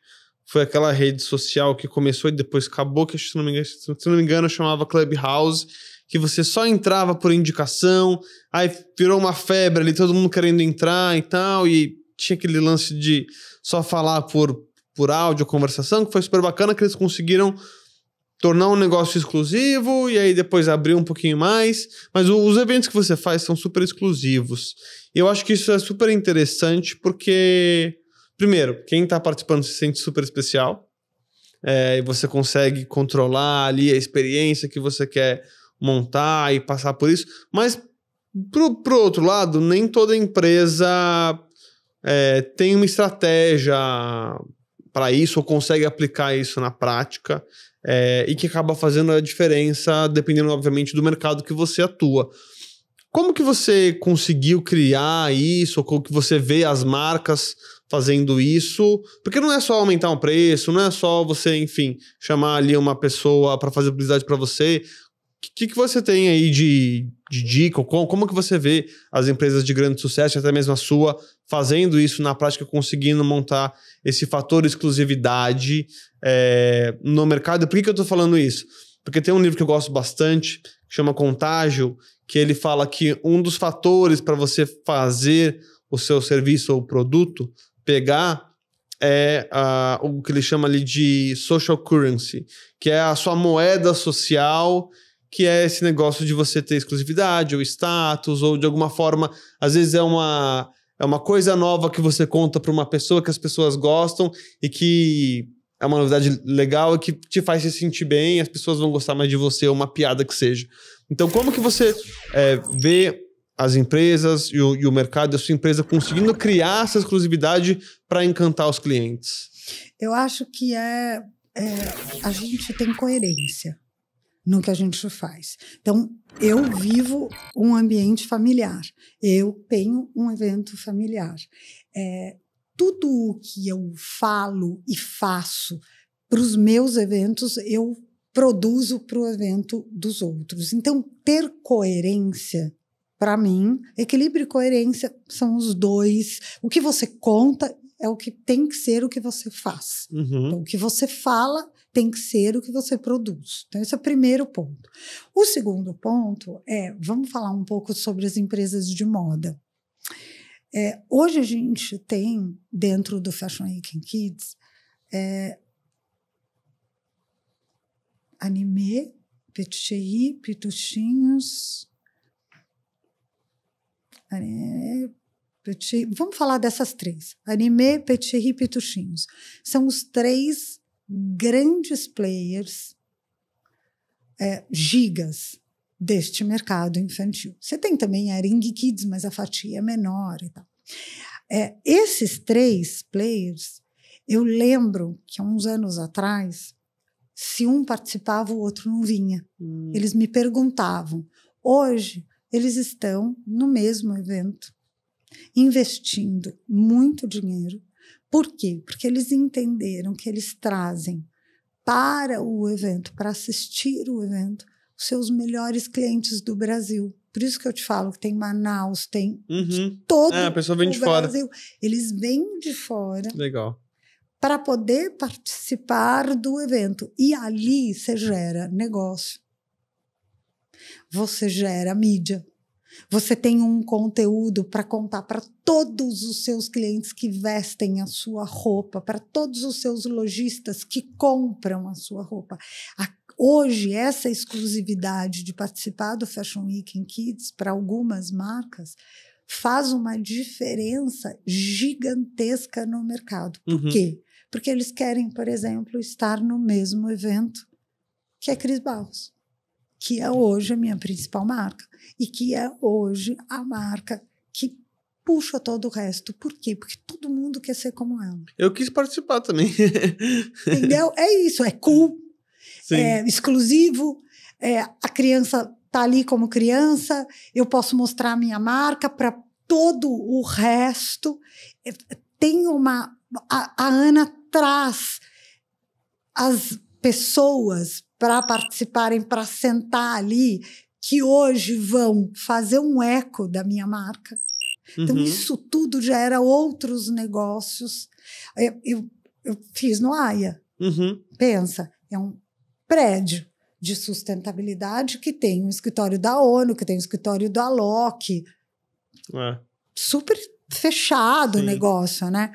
foi aquela rede social que começou e depois acabou, que se não me engano chamava Clubhouse, que você só entrava por indicação, aí virou uma febre ali, todo mundo querendo entrar e tal, e tinha aquele lance de só falar por áudio, conversação, que foi super bacana, que eles conseguiram tornar um negócio exclusivo e aí depois abrir um pouquinho mais. Mas os eventos que você faz são super exclusivos. E eu acho que isso é super interessante porque, primeiro, quem está participando se sente super especial. E você consegue controlar ali a experiência que você quer montar e passar por isso. Mas, pro outro lado, nem toda empresa tem uma estratégia para isso ou consegue aplicar isso na prática. E que acaba fazendo a diferença dependendo, obviamente, do mercado que você atua. Como que você conseguiu criar isso? Ou como que você vê as marcas fazendo isso? Porque não é só aumentar o preço, não é só você, enfim, chamar ali uma pessoa para fazer publicidade para você. O que você tem aí de dica? Como que você vê as empresas de grande sucesso, até mesmo a sua, fazendo isso na prática, conseguindo montar esse fator exclusividade no mercado? Por que eu tô falando isso? Porque tem um livro que eu gosto bastante, que chama Contágio, que ele fala que um dos fatores para você fazer o seu serviço ou produto pegar o que ele chama ali de social currency, que é a sua moeda social, que é esse negócio de você ter exclusividade ou status, ou de alguma forma, às vezes é uma coisa nova que você conta para uma pessoa que as pessoas gostam e que é uma novidade legal e que te faz se sentir bem, as pessoas vão gostar mais de você, ou uma piada que seja. Então, como que você vê as empresas e o mercado da sua empresa conseguindo criar essa exclusividade para encantar os clientes? Eu acho que a gente tem coerência no que a gente faz. Então, eu vivo um ambiente familiar. Eu tenho um evento familiar. Tudo o que eu falo e faço para os meus eventos, eu produzo para o evento dos outros. Então, ter coerência, para mim, equilíbrio e coerência são os dois. O que você conta é o que tem que ser o que você faz. Uhum. Então, o que você fala tem que ser o que você produz. Então, esse é o primeiro ponto. O segundo ponto vamos falar um pouco sobre as empresas de moda. Hoje a gente tem, dentro do Fashion Week Kids, Anime, Petit, Pituchinhos, vamos falar dessas três. Anime, Petit e Pituchinhos. São os três grandes players, gigas deste mercado infantil. Você tem também a Ring Kids, mas a fatia é menor e tal. Esses três players, eu lembro que há uns anos atrás, se um participava, o outro não vinha. Eles me perguntavam. Hoje, eles estão no mesmo evento, investindo muito dinheiro. Por quê? Porque eles entenderam que eles trazem para o evento, para assistir o evento, os seus melhores clientes do Brasil. Por isso que eu te falo que tem Manaus, tem todo a pessoa vem o de fora. Brasil. Eles vêm de fora. Legal. Para poder participar do evento. E ali você gera negócio. Você gera mídia. Você tem um conteúdo para contar para todos os seus clientes que vestem a sua roupa, para todos os seus lojistas que compram a sua roupa. Hoje, essa exclusividade de participar do Fashion Week Kids para algumas marcas faz uma diferença gigantesca no mercado. Por quê? Porque eles querem, por exemplo, estar no mesmo evento que a Cris Barros, que é hoje a minha principal marca e que é hoje a marca que puxa todo o resto. Por quê? Porque todo mundo quer ser como ela. Eu quis participar também. Entendeu? É isso, é cool, Sim. É exclusivo, a criança está ali como criança, eu posso mostrar a minha marca para todo o resto. Tem a Ana traz as pessoas para participarem, para sentar ali, que hoje vão fazer um eco da minha marca. Então, isso tudo gera outros negócios. eu fiz no AIA. Uhum. Pensa, é um prédio de sustentabilidade que tem um escritório da ONU, que tem um escritório da ALOC. Super fechado o negócio, né?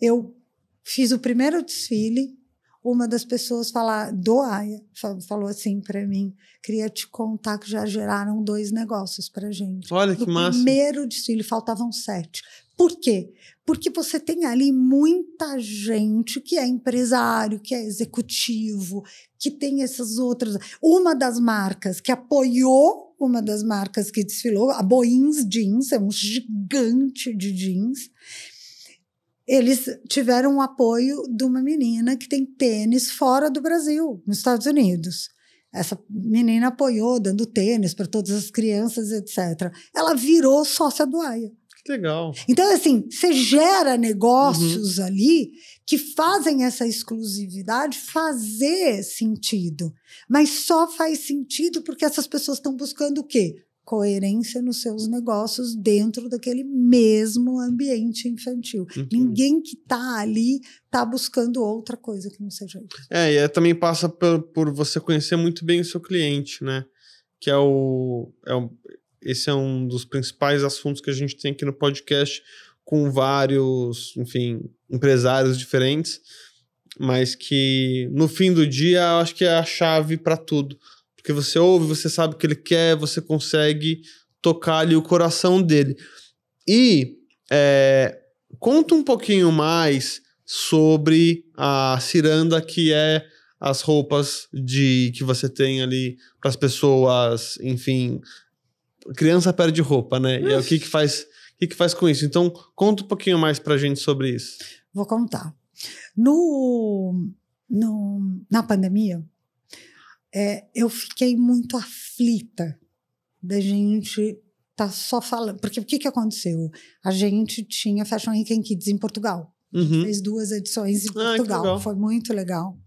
Eu fiz o primeiro desfile, uma das pessoas do AIA falou assim para mim, queria te contar que já geraram 2 negócios pra gente. Olha que massa. No primeiro desfile faltavam 7. Por quê? Porque você tem ali muita gente que é empresário, que é executivo, que tem essas outras... Uma das marcas que apoiou, uma das marcas que desfilou, a Boins Jeans, é um gigante de jeans, eles tiveram o apoio de uma menina que tem tênis fora do Brasil, nos Estados Unidos. Essa menina apoiou, dando tênis para todas as crianças, etc. Ela virou sócia do AIA. Que legal. Então, assim, você gera negócios ali que fazem essa exclusividade fazer sentido. Mas só faz sentido porque essas pessoas estão buscando o quê? Coerência nos seus negócios dentro daquele mesmo ambiente infantil. Ninguém que está ali está buscando outra coisa que não seja isso. E também passa por você conhecer muito bem o seu cliente, né? Que esse é um dos principais assuntos que a gente tem aqui no podcast com vários, enfim, empresários diferentes, mas que no fim do dia eu acho que é a chave para tudo. Porque você ouve, você sabe o que ele quer, você consegue tocar ali o coração dele. E conta um pouquinho mais sobre a Ciranda, que é as roupas que você tem ali para as pessoas, enfim, criança perde roupa, né? E o que faz com isso? Então, conta um pouquinho mais pra gente sobre isso. Vou contar. Na pandemia, eu fiquei muito aflita da gente tá só falando. Porque o que aconteceu? A gente tinha Fashion Week Kids em Portugal. Fez 2 edições em Portugal. Foi muito legal.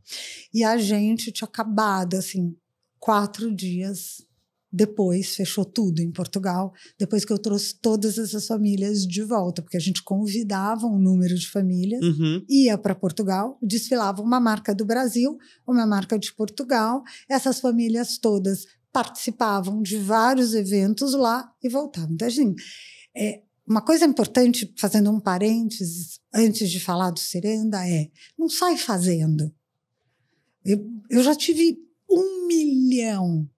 E a gente tinha acabado, assim, 4 dias depois, fechou tudo em Portugal, depois que eu trouxe todas essas famílias de volta, porque a gente convidava um número de famílias, ia para Portugal, desfilava uma marca do Brasil, uma marca de Portugal, essas famílias todas participavam de vários eventos lá e voltavam. Então, assim, uma coisa importante, fazendo um parênteses, antes de falar do Ciranda, não sai fazendo. Eu já tive 1 milhão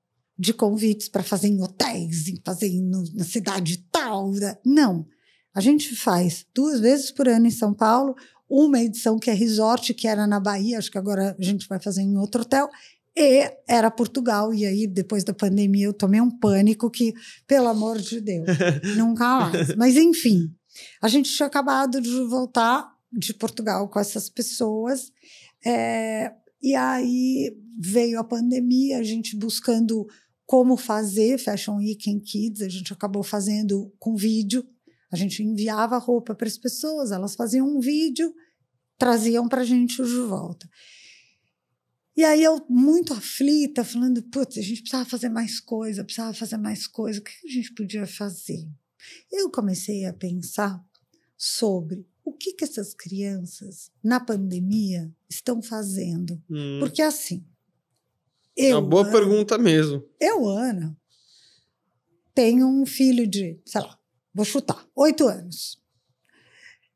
de convites para fazer em hotéis, fazer na cidade tal. Não. A gente faz 2 vezes por ano em São Paulo, uma edição que é resort, que era na Bahia, acho que agora a gente vai fazer em outro hotel, e era Portugal. E aí, depois da pandemia, eu tomei um pânico que, pelo amor de Deus, nunca mais. Mas, enfim, a gente tinha acabado de voltar de Portugal com essas pessoas, e aí veio a pandemia, a gente buscando como fazer Fashion Week Kids, a gente acabou fazendo com vídeo, a gente enviava roupa para as pessoas, elas faziam um vídeo, traziam para a gente de volta. E aí eu, muito aflita, falando, putz, a gente precisava fazer mais coisa, o que a gente podia fazer? Eu comecei a pensar sobre o que essas crianças, na pandemia, estão fazendo. Porque assim, é uma boa pergunta mesmo. Ana, tenho um filho de, sei lá, vou chutar, 8 anos.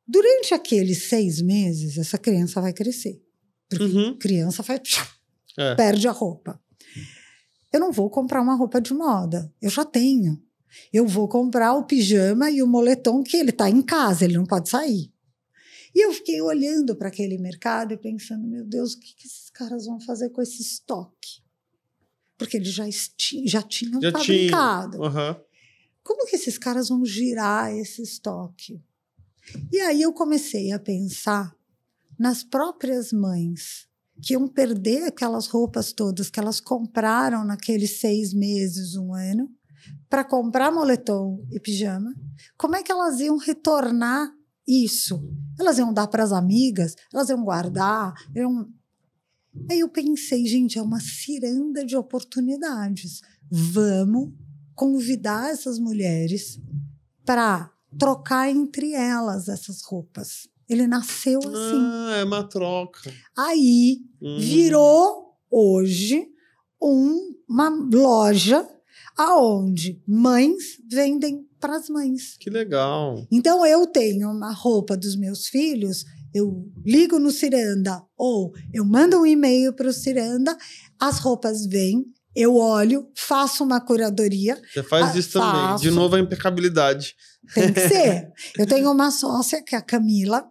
Durante aqueles 6 meses, essa criança vai crescer. Porque criança perde a roupa. Eu não vou comprar uma roupa de moda, eu já tenho. Eu vou comprar o pijama e o moletom que ele está em casa, ele não pode sair. E eu fiquei olhando para aquele mercado e pensando, meu Deus, o que esses caras vão fazer com esse estoque? Porque eles já tinham fabricado. Como que esses caras vão girar esse estoque? E aí eu comecei a pensar nas próprias mães que iam perder aquelas roupas todas que elas compraram naqueles 6 meses, 1 ano, para comprar moletom e pijama. Como é que elas iam retornar isso? Elas iam dar para as amigas? Elas iam guardar? Aí eu pensei, gente, é uma ciranda de oportunidades. Vamos convidar essas mulheres para trocar entre elas essas roupas. Ele nasceu assim. Ah, é uma troca. Aí virou hoje uma loja aonde mães vendem para as mães. Que legal. Então eu tenho uma roupa dos meus filhos, eu ligo no Ciranda ou eu mando um e-mail para o Ciranda, as roupas vêm, eu olho, faço uma curadoria. Você faz isso também. De novo a impecabilidade. Tem que ser. Eu tenho uma sócia, que é a Camila.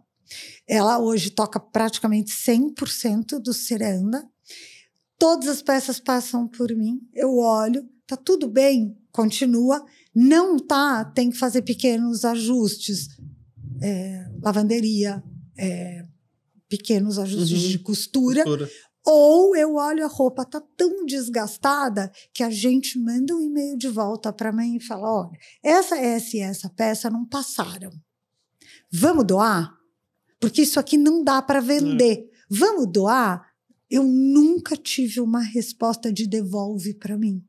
Ela hoje toca praticamente 100% do Ciranda. Todas as peças passam por mim. Eu olho, tá tudo bem, continua. Não tá, tem que fazer pequenos ajustes. Lavanderia, pequenos ajustes de costura. Ou eu olho a roupa, tá tão desgastada que a gente manda um e-mail de volta para a mãe e fala, olha, essa e essa peça não passaram. Vamos doar? Porque isso aqui não dá para vender. Vamos doar? Eu nunca tive uma resposta de devolve para mim.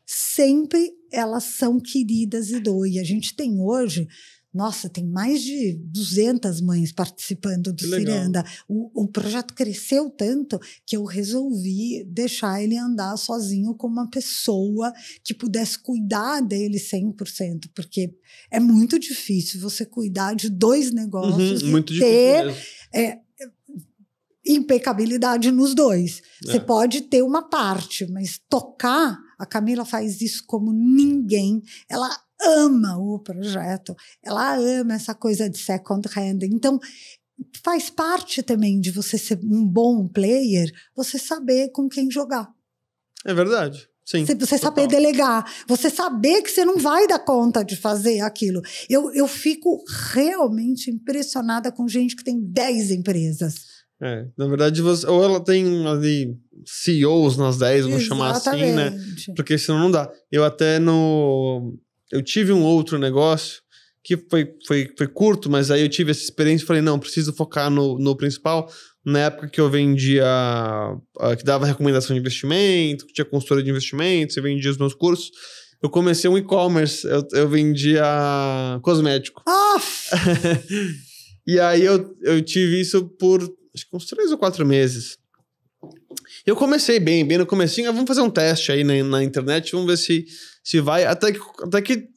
Sempre elas são queridas e doam. E a gente tem hoje... Nossa, tem mais de 200 mães participando do Ciranda. O projeto cresceu tanto que eu resolvi deixar ele andar sozinho com uma pessoa que pudesse cuidar dele 100%, porque é muito difícil você cuidar de 2 negócios e ter impecabilidade nos 2. Você pode ter uma parte, mas tocar, a Camila faz isso como ninguém. Ela ama o projeto, ela ama essa coisa de second hand. Então, faz parte também de você ser um bom player, você saber com quem jogar. É verdade, sim. Você saber delegar, você saber que você não vai dar conta de fazer aquilo. Eu fico realmente impressionada com gente que tem 10 empresas. Na verdade, ou ela tem ali CEOs nas 10, vamos chamar assim, né? Porque senão não dá. Eu tive um outro negócio que foi curto, mas aí eu tive essa experiência e falei, não, preciso focar no principal. Na época que eu vendia, que dava recomendação de investimento, que tinha consultoria de investimentos, eu vendia os meus cursos, eu comecei um e-commerce, eu vendia cosmético. E aí eu tive isso por, acho que uns 3 ou 4 meses. Eu comecei bem no comecinho, vamos fazer um teste aí na internet, vamos ver se vai, até que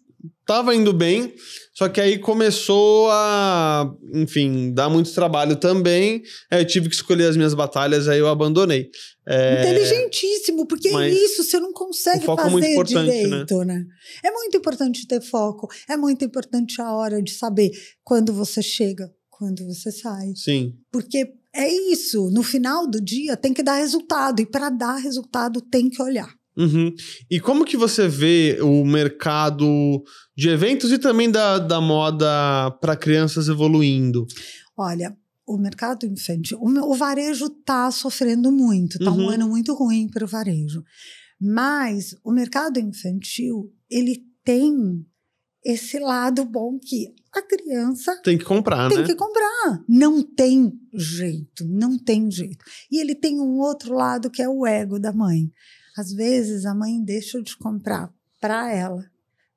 tava indo bem, só que aí começou a, enfim, dar muito trabalho também, aí eu tive que escolher as minhas batalhas, aí eu abandonei. Inteligentíssimo, porque é isso, você não consegue fazer direito, né? É muito importante ter foco, é muito importante a hora de saber quando você chega, quando você sai. Sim. Porque é isso, no final do dia tem que dar resultado, e para dar resultado tem que olhar. E como que você vê o mercado de eventos e também da moda para crianças evoluindo? Olha, o mercado infantil, o varejo está sofrendo muito, está um ano muito ruim para o varejo. Mas o mercado infantil, ele tem esse lado bom que a criança tem que comprar, tem que comprar. Não tem jeito, não tem jeito. E ele tem um outro lado que é o ego da mãe. Às vezes a mãe deixa de comprar para ela,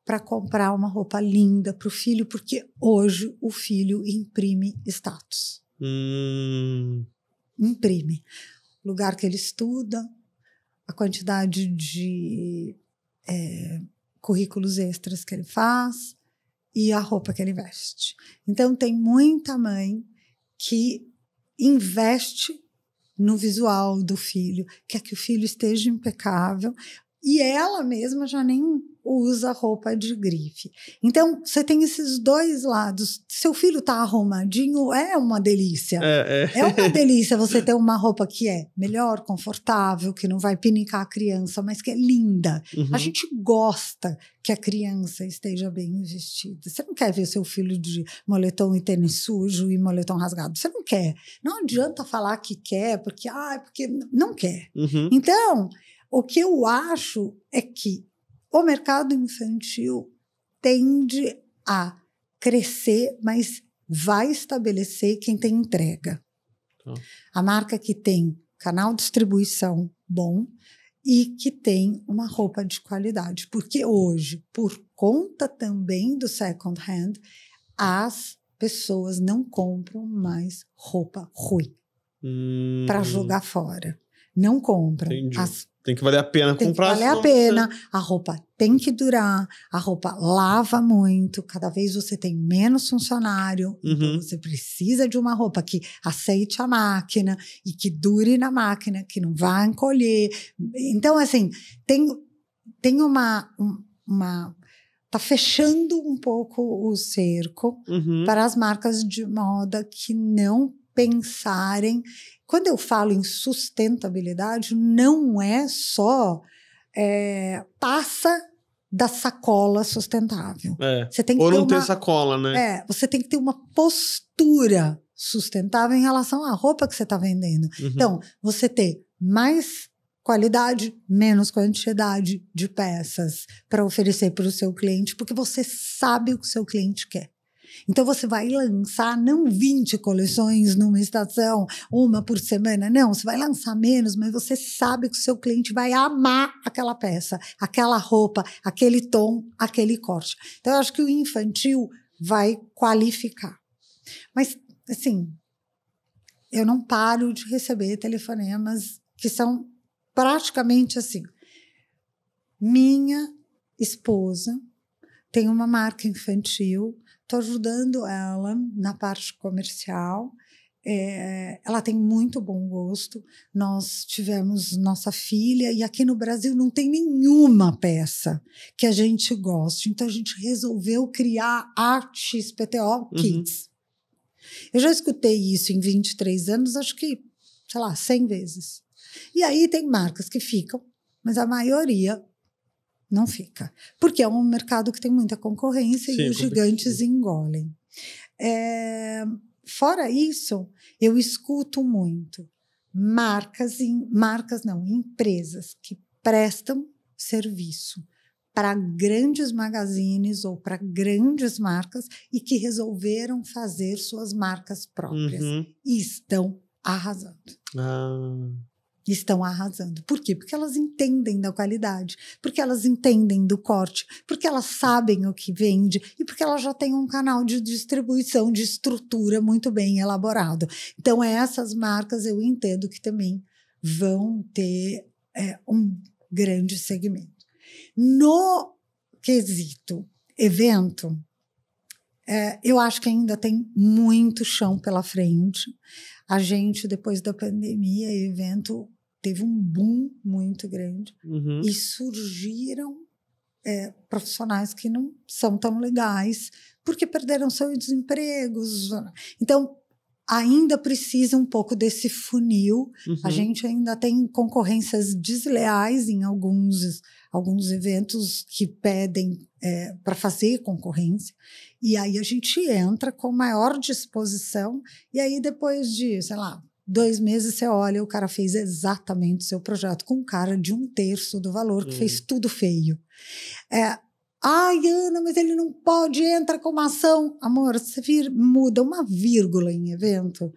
para comprar uma roupa linda para o filho, porque hoje o filho imprime status. Imprime. O lugar que ele estuda, a quantidade de currículos extras que ele faz e a roupa que ele veste. Então, tem muita mãe que investe no visual do filho, quer que o filho esteja impecável, e ela mesma já nem usa roupa de grife. Então, você tem esses 2 lados. Seu filho tá arrumadinho, é uma delícia. É uma delícia você ter uma roupa que é melhor, confortável, que não vai pinicar a criança, mas que é linda. A gente gosta que a criança esteja bem vestida. Você não quer ver seu filho de moletom e tênis sujo e moletom rasgado. Você não quer. Não adianta falar que quer, porque não quer. Então, o que eu acho é que o mercado infantil tende a crescer, mas vai estabelecer quem tem entrega. A marca que tem canal de distribuição bom e que tem uma roupa de qualidade. Porque hoje, por conta também do second hand, as pessoas não compram mais roupa ruim para jogar fora. Não compram. Entendi. Tem que valer a pena tem comprar. Tem que valer a pena. A roupa tem que durar. A roupa lava muito. Cada vez você tem menos funcionário. Então você precisa de uma roupa que aceite a máquina e que dure na máquina, que não vá encolher. Então, assim, tem uma tá fechando um pouco o cerco para as marcas de moda que não pensarem. Quando eu falo em sustentabilidade, não é só passa da sacola sustentável. Você tem que ou não ter sacola, né? Você tem que ter uma postura sustentável em relação à roupa que você está vendendo. Então, você ter mais qualidade, menos quantidade de peças para oferecer para o seu cliente, porque você sabe o que o seu cliente quer. Então, você vai lançar não 20 coleções numa estação, uma por semana, não. Você vai lançar menos, mas você sabe que o seu cliente vai amar aquela peça, aquela roupa, aquele tom, aquele corte. Então, eu acho que o infantil vai qualificar. Mas, assim, eu não paro de receber telefonemas que são praticamente assim. Minha esposa tem uma marca infantil, estou ajudando ela na parte comercial. Ela tem muito bom gosto. Nós tivemos nossa filha e aqui no Brasil não tem nenhuma peça que a gente goste. Então, a gente resolveu criar a XPTO Kids. Eu já escutei isso em 23 anos, acho que, sei lá, 100 vezes. E aí tem marcas que ficam, mas a maioria não fica. Porque é um mercado que tem muita concorrência e os gigantes engolem. Fora isso, eu escuto muito empresas que prestam serviço para grandes magazines ou para grandes marcas e que resolveram fazer suas marcas próprias. E estão arrasando. Estão arrasando. Por quê? Porque elas entendem da qualidade, porque elas entendem do corte, porque elas sabem o que vende e porque elas já têm um canal de distribuição, de estrutura muito bem elaborado. Então, essas marcas eu entendo que também vão ter um grande segmento. No quesito evento, eu acho que ainda tem muito chão pela frente. A gente, depois da pandemia, evento teve um boom muito grande e surgiram profissionais que não são tão legais porque perderam seus empregos. Então, ainda precisa um pouco desse funil. A gente ainda tem concorrências desleais em alguns eventos que pedem para fazer concorrência. E aí a gente entra com maior disposição e aí depois de, sei lá, 2 meses você olha, o cara fez exatamente o seu projeto com um cara de 1/3 do valor, que fez tudo feio. Ai, Ana, mas ele não pode, entra com uma ação. Amor, você muda uma vírgula em evento,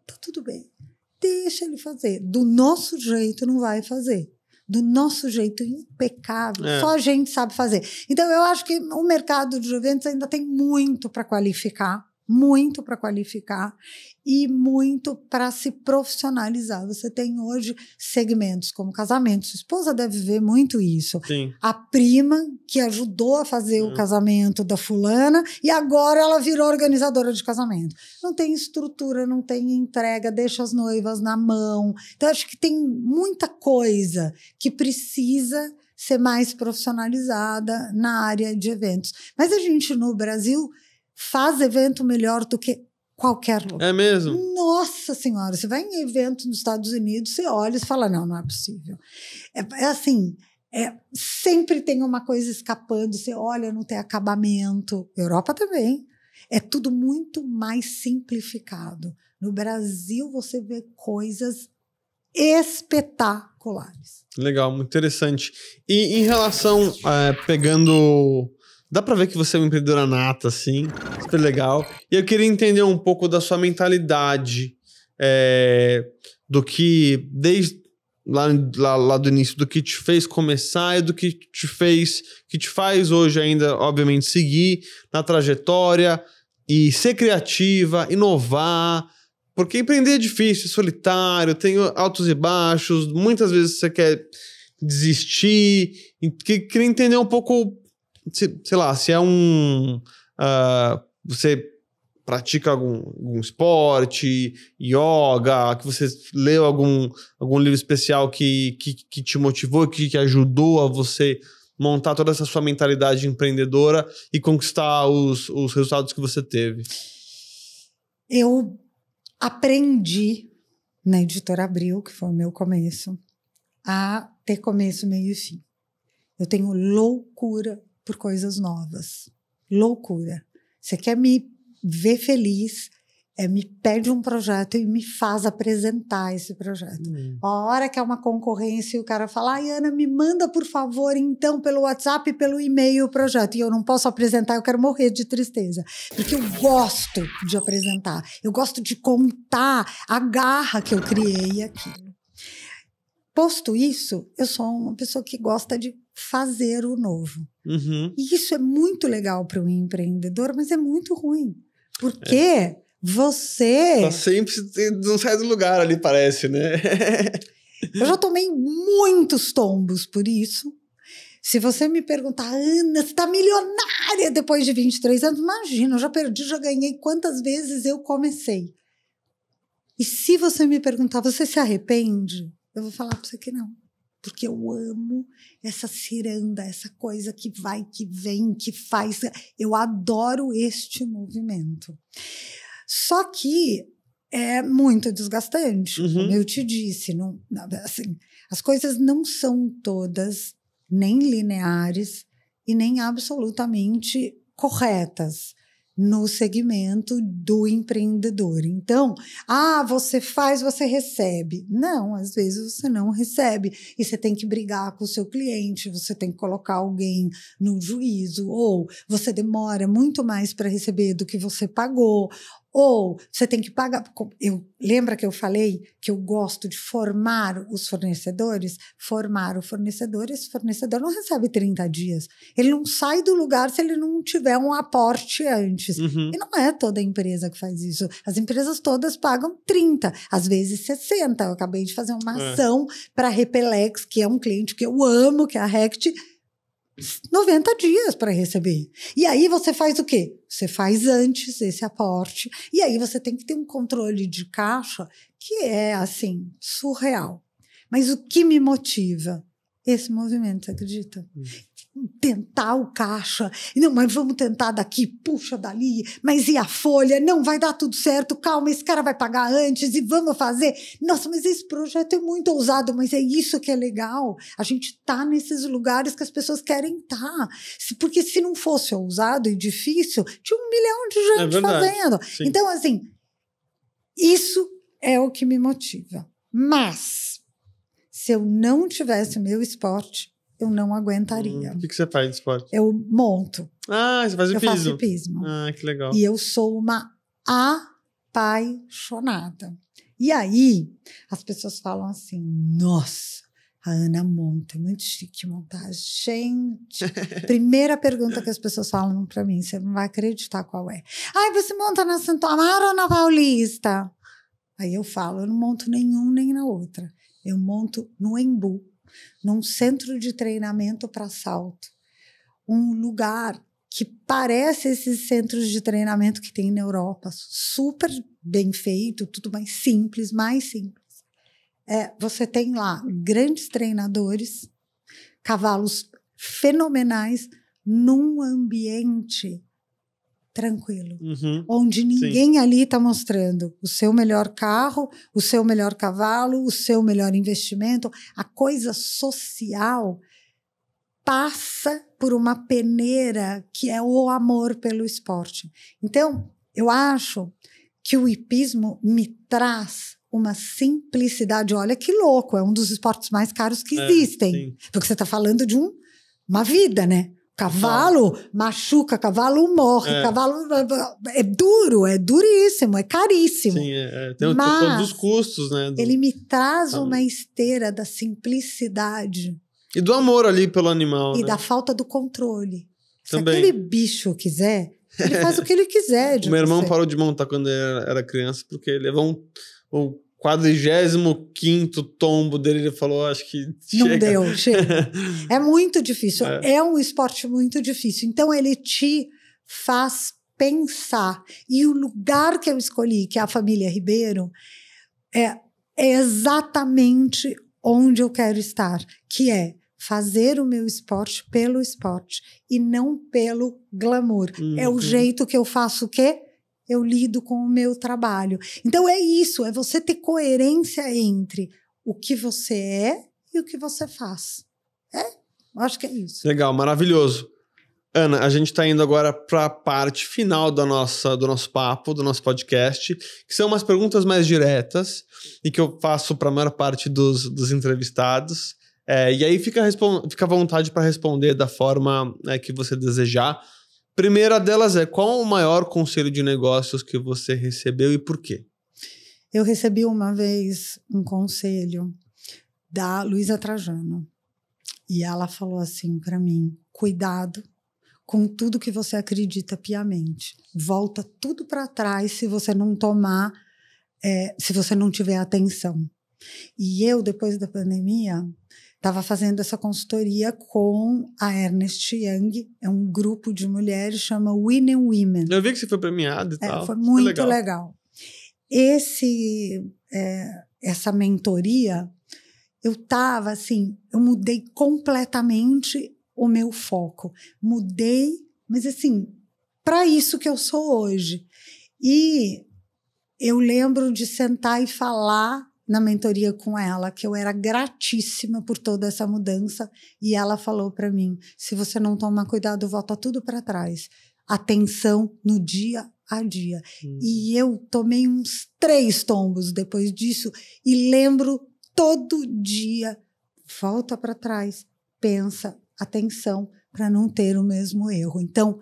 tá tudo bem. Deixa ele fazer. Do nosso jeito não vai fazer. Do nosso jeito impecável. Só a gente sabe fazer. Então, eu acho que o mercado de eventos ainda tem muito para qualificar. Muito para qualificar e muito para se profissionalizar. Você tem hoje segmentos como casamento. Sua esposa deve ver muito isso. Sim. A prima que ajudou a fazer o casamento da fulana e agora ela virou organizadora de casamento. Não tem estrutura, não tem entrega, deixa as noivas na mão. Então, acho que tem muita coisa que precisa ser mais profissionalizada na área de eventos. Mas a gente, no Brasil, faz evento melhor do que qualquer lugar. É mesmo? Nossa Senhora, você vai em evento nos Estados Unidos, você olha e fala, não é possível. Assim, sempre tem uma coisa escapando, você olha, não tem acabamento. Europa também. É tudo muito mais simplificado. No Brasil, você vê coisas espetaculares. Legal, muito interessante. E em relação, pegando... Dá pra ver que você é uma empreendedora nata, assim, super legal. E eu queria entender um pouco da sua mentalidade, do que, desde lá do início, do que te fez começar e do que te faz hoje ainda, obviamente, seguir na trajetória. e ser criativa, inovar, porque empreender é difícil, é solitário, tem altos e baixos, muitas vezes você quer desistir, e queria entender um pouco, sei lá, se é você pratica algum esporte, yoga, que você leu algum livro especial que te motivou, que ajudou a você montar toda essa sua mentalidade empreendedora e conquistar os resultados que você teve? Eu aprendi na Editora Abril, que foi o meu começo, a ter começo, meio e fim. Eu tenho loucura por coisas novas. Loucura. Você quer me ver feliz, me pede um projeto e me faz apresentar esse projeto. A hora que é uma concorrência e o cara fala, ai, Ana, me manda, por favor, então, pelo WhatsApp e pelo e-mail o projeto. E eu não posso apresentar, eu quero morrer de tristeza. Porque eu gosto de apresentar. Eu gosto de contar a garra que eu criei aquilo. Posto isso, eu sou uma pessoa que gosta de fazer o novo. E isso é muito legal para um empreendedor, mas é muito ruim. Porque você... Tá sempre, não sai do lugar ali, parece, né? Eu já tomei muitos tombos por isso. Se você me perguntar, Ana, você tá milionária depois de 23 anos? Imagina, eu já perdi, já ganhei quantas vezes eu comecei. E se você me perguntar, você se arrepende? Eu vou falar para você que não. Porque eu amo essa ciranda, essa coisa que vai, que vem, que faz. Eu adoro este movimento. Só que é muito desgastante, como eu te disse. Assim, as coisas não são todas nem lineares e nem absolutamente corretas no segmento do empreendedor. Então, você faz, você recebe. Não, às vezes você não recebe. E você tem que brigar com o seu cliente, você tem que colocar alguém no juízo, ou você demora muito mais para receber do que você pagou, ou você tem que pagar. Lembra que eu falei que eu gosto de formar os fornecedores? Formar o fornecedor, esse fornecedor não recebe 30 dias. Ele não sai do lugar se ele não tiver um aporte antes. E não é toda empresa que faz isso. As empresas todas pagam 30, às vezes 60. Eu acabei de fazer uma ação para a Repelex, que é um cliente que eu amo, que é a Rect, 90 dias para receber. E aí você faz o quê? Você faz antes esse aporte. E aí você tem que ter um controle de caixa que é, assim, surreal. Mas o que me motiva? Esse movimento, você acredita? Tentar o caixa. Não, mas vamos tentar daqui, puxa dali. Mas e a folha? Não, vai dar tudo certo. Calma, esse cara vai pagar antes e vamos fazer. Nossa, mas esse projeto é muito ousado, mas é isso que é legal. A gente tá nesses lugares que as pessoas querem estar. Porque se não fosse ousado e difícil, tinha 1 milhão de gente fazendo. Sim. Então, assim, isso é o que me motiva. Mas, se eu não tivesse o meu esporte, eu não aguentaria. O que você faz de esporte? Eu monto. Você faz hipismo. Eu faço hipismo. Que legal. E eu sou uma apaixonada. E aí, as pessoas falam assim, nossa, a Ana monta, é muito chique montar. Gente, primeira pergunta que as pessoas falam para mim, você não vai acreditar qual é. Você monta na Santo Amaro ou na Paulista? Aí eu falo, eu não monto nenhum nem na outra. Eu monto no Embu, num centro de treinamento para salto. Um lugar que parece esses centros de treinamento que tem na Europa, super bem feito, tudo mais simples. Você tem lá grandes treinadores, cavalos fenomenais, num ambiente tranquilo, onde ninguém ali está mostrando o seu melhor carro, o seu melhor cavalo, o seu melhor investimento. A coisa social passa por uma peneira que é o amor pelo esporte. Então, eu acho que o hipismo me traz uma simplicidade. Olha que louco, é um dos esportes mais caros que existem. Porque você está falando de uma vida, né? Cavalo machuca, cavalo morre, cavalo é duro, é duríssimo, é caríssimo. Sim, tem todos os custos, né? Ele me traz uma esteira da simplicidade. E do amor ali pelo animal, E né? da falta do controle. Também. Se aquele bicho quiser, Ele faz o que ele quiser de Meu irmão você. parou de montar quando ele era criança, porque ele levou o 45º tombo dele, ele falou, acho que Não chega. deu, chega. É muito difícil, é um esporte muito difícil. Então, ele te faz pensar. E o lugar que eu escolhi, que é a família Ribeiro, é exatamente onde eu quero estar, que é fazer o meu esporte pelo esporte e não pelo glamour. É o jeito que eu faço o quê? Eu lido com o meu trabalho. Então é isso, é você ter coerência entre o que você é e o que você faz. Acho que é isso. Legal, maravilhoso. Ana, a gente está indo agora para a parte final do nosso papo, do nosso podcast, que são umas perguntas mais diretas e que eu faço para a maior parte dos entrevistados. E aí fica à vontade para responder da forma que você desejar. Primeira delas é, qual o maior conselho de negócios que você recebeu e por quê? Eu recebi uma vez um conselho da Luísa Trajano. E ela falou assim para mim, cuidado com tudo que você acredita piamente. Volta tudo para trás se você não tomar, se você não tiver atenção. E eu, depois da pandemia, estava fazendo essa consultoria com a Ernest Young, é um grupo de mulheres, chama Winning Women. Eu vi que você foi premiada e tal. Foi muito legal. Essa mentoria, eu estava assim, eu mudei completamente o meu foco. Mudei, mas assim, para isso que eu sou hoje. E eu lembro de sentar e falar na mentoria com ela, que eu era gratíssima por toda essa mudança, e ela falou para mim, se você não tomar cuidado, volta tudo para trás. Atenção no dia a dia. E eu tomei uns 3 tombos depois disso, e lembro todo dia, volta para trás, pensa, atenção, para não ter o mesmo erro. Então,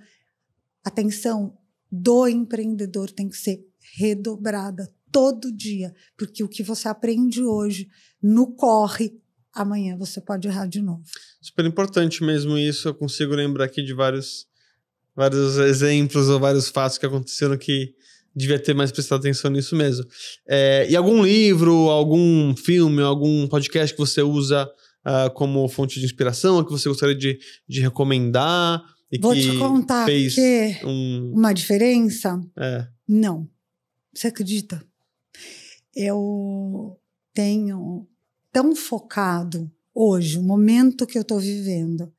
a atenção do empreendedor tem que ser redobrada todo dia, porque o que você aprende hoje no corre, amanhã você pode errar de novo. Super importante mesmo isso, eu consigo lembrar aqui de vários exemplos ou vários fatos que aconteceram que devia ter mais prestado atenção nisso mesmo. E algum livro, algum filme, algum podcast que você usa como fonte de inspiração, que você gostaria de recomendar? Vou te contar que uma diferença? Não. Você acredita? Eu tenho tão focado hoje, o momento que eu estou vivendo,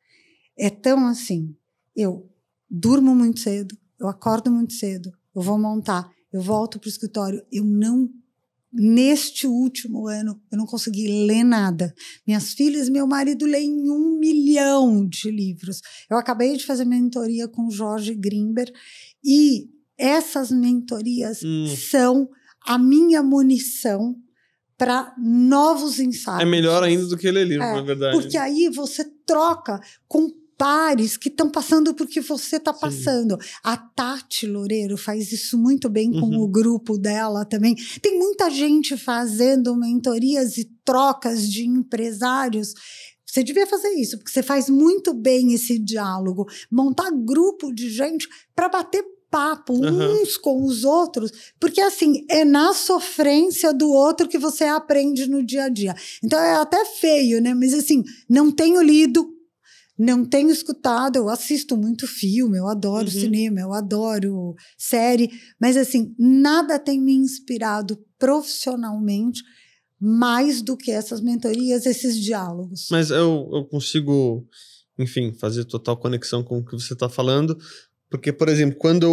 é tão assim, eu durmo muito cedo, eu acordo muito cedo, eu vou montar, eu volto para o escritório, neste último ano, eu não consegui ler nada. Minhas filhas e meu marido leem 1 milhão de livros. Eu acabei de fazer mentoria com o Jorge Grimber e essas mentorias são a minha munição para novos insights. É melhor ainda do que ler livro, na verdade. Porque aí você troca com pares que estão passando por que você está passando. A Tati Loureiro faz isso muito bem com o grupo dela também. Tem muita gente fazendo mentorias e trocas de empresários. Você devia fazer isso, porque você faz muito bem esse diálogo. Montar grupo de gente para bater papo uns com os outros, porque assim, é na sofrência do outro que você aprende no dia a dia. Então é até feio, né? Mas assim, não tenho lido, não tenho escutado, eu assisto muito filme, eu adoro cinema, eu adoro série, mas assim, nada tem me inspirado profissionalmente mais do que essas mentorias, esses diálogos. Mas eu consigo, enfim, fazer total conexão com o que você está falando. Porque, por exemplo, quando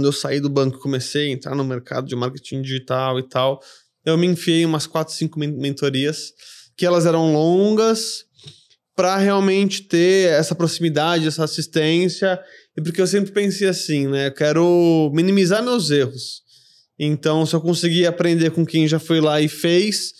eu saí do banco e comecei a entrar no mercado de marketing digital e tal, eu me enfiei em umas 4, 5 mentorias, que elas eram longas, para realmente ter essa proximidade, essa assistência, e porque eu sempre pensei assim, né? Eu quero minimizar meus erros. Então, se eu conseguir aprender com quem já foi lá e fez,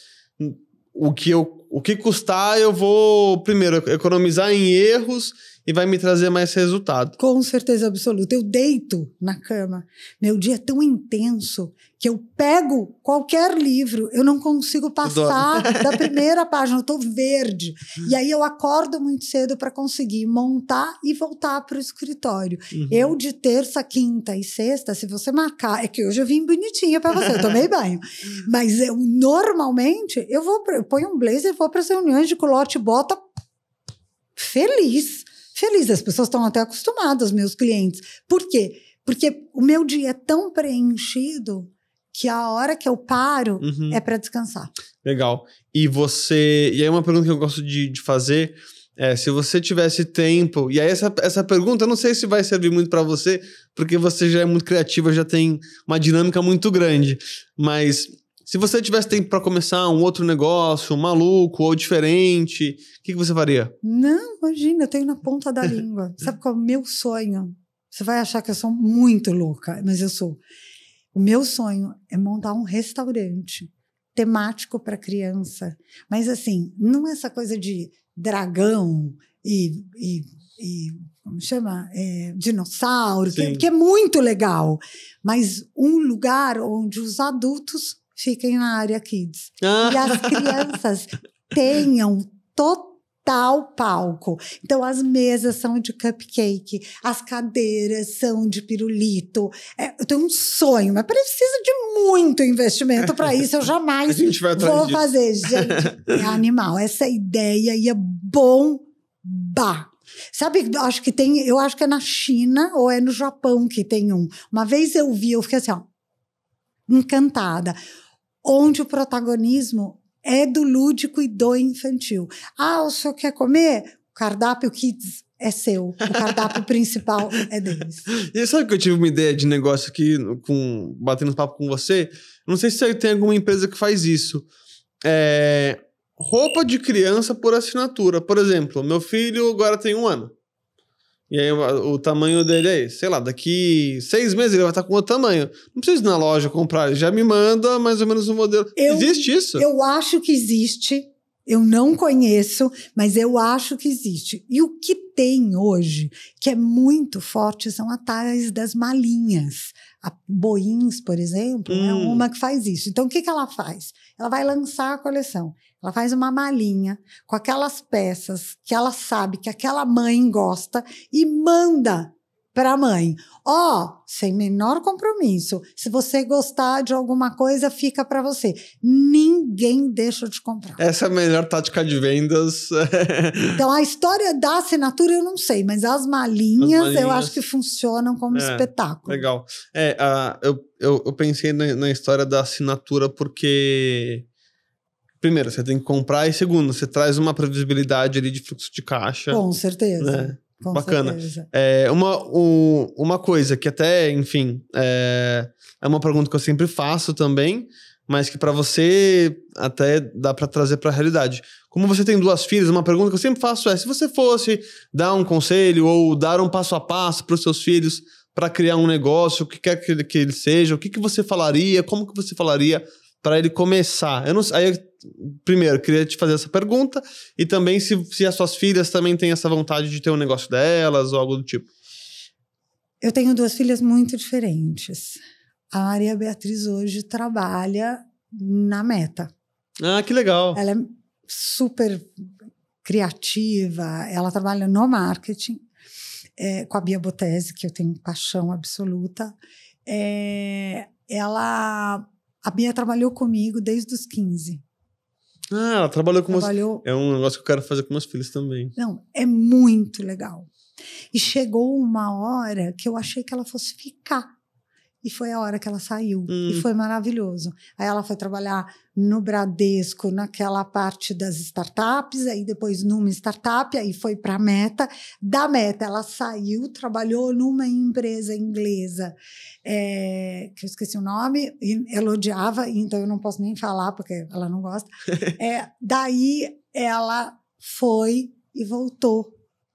o que custar, eu vou, primeiro, economizar em erros e vai me trazer mais resultado. Com certeza absoluta. Eu deito na cama. Meu dia é tão intenso que eu pego qualquer livro, eu não consigo passar da primeira página, eu estou verde. E aí eu acordo muito cedo para conseguir montar e voltar para o escritório. Eu de terça, quinta e sexta, se você marcar, é que hoje eu vim bonitinha para você, eu tomei banho. Mas eu normalmente, eu ponho um blazer, vou para as reuniões de culote e bota feliz. As pessoas estão até acostumadas, meus clientes. Por quê? Porque o meu dia é tão preenchido que a hora que eu paro é para descansar. Legal. E aí uma pergunta que eu gosto de fazer é, se você tivesse tempo, e aí essa pergunta eu não sei se vai servir muito para você, porque você já é muito criativa, já tem uma dinâmica muito grande, mas se você tivesse tempo para começar um outro negócio, maluco ou diferente, o que você faria? Não, imagina, eu tenho na ponta da língua. Sabe qual é o meu sonho? Você vai achar que eu sou muito louca, mas eu sou. O meu sonho é montar um restaurante temático para criança. Mas assim, não é essa coisa de dragão e como chama? Dinossauro, que é muito legal. Mas um lugar onde os adultos fiquem na área kids. E as crianças tenham total palco. Então, as mesas são de cupcake, as cadeiras são de pirulito. Eu tenho um sonho, mas precisa de muito investimento para isso. Eu jamais vou fazer. Gente, é animal. Essa ideia ia bombar. Sabe, eu acho que é na China ou é no Japão que tem um. Uma vez eu vi, eu fiquei assim, ó, encantada. Onde o protagonismo é do lúdico e do infantil. O senhor quer comer? O cardápio Kids é seu. O cardápio principal é deles. E sabe que eu tive uma ideia de negócio aqui, batendo papo com você? Não sei se tem alguma empresa que faz isso. Roupa de criança por assinatura. Por exemplo, meu filho agora tem 1 ano. E aí o tamanho dele é esse. Sei lá, daqui 6 meses ele vai estar com outro tamanho. Não precisa ir na loja comprar, ele já me manda mais ou menos um modelo. Existe isso? Eu acho que existe. Eu não conheço, mas eu acho que existe. E o que tem hoje, que é muito forte, são atalhos das malinhas. A Boins, por exemplo, é uma que faz isso. Então, o que ela faz? Ela vai lançar a coleção. Ela faz uma malinha com aquelas peças que ela sabe que aquela mãe gosta e manda para a mãe. Sem menor compromisso. Se você gostar de alguma coisa, fica para você. Ninguém deixa de comprar. Essa é a melhor tática de vendas. Então, a história da assinatura eu não sei, mas as malinhas eu acho que funcionam como espetáculo. Legal. Eu pensei na história da assinatura porque... Primeiro, você tem que comprar, e segundo, você traz uma previsibilidade ali de fluxo de caixa. Com certeza. Né? Com bacana. Certeza. Uma coisa que até, enfim, é uma pergunta que eu sempre faço também, mas que para você até dá para trazer para a realidade. Como você tem 2 filhas, uma pergunta que eu sempre faço é, se você fosse dar um conselho ou dar um passo a passo para os seus filhos para criar um negócio, o que quer que ele seja, o que você falaria, como que você falaria para ele começar? Primeiro, eu queria te fazer essa pergunta e também se as suas filhas também têm essa vontade de ter um negócio delas ou algo do tipo. Eu tenho 2 filhas muito diferentes. A Maria Beatriz hoje trabalha na Meta. Que legal. Ela é super criativa, ela trabalha no marketing, com a Bia Botese, que eu tenho paixão absoluta. A Bia trabalhou comigo desde os 15. Ela trabalhou com você. É um negócio que eu quero fazer com meus filhos também. Não, é muito legal. E chegou uma hora que eu achei que ela fosse ficar. E foi a hora que ela saiu. E foi maravilhoso. Aí ela foi trabalhar no Bradesco, naquela parte das startups, aí depois numa startup, aí foi para a Meta. Da Meta, ela saiu, trabalhou numa empresa inglesa, que eu esqueci o nome, e ela odiava, então eu não posso nem falar, porque ela não gosta. Daí ela foi e voltou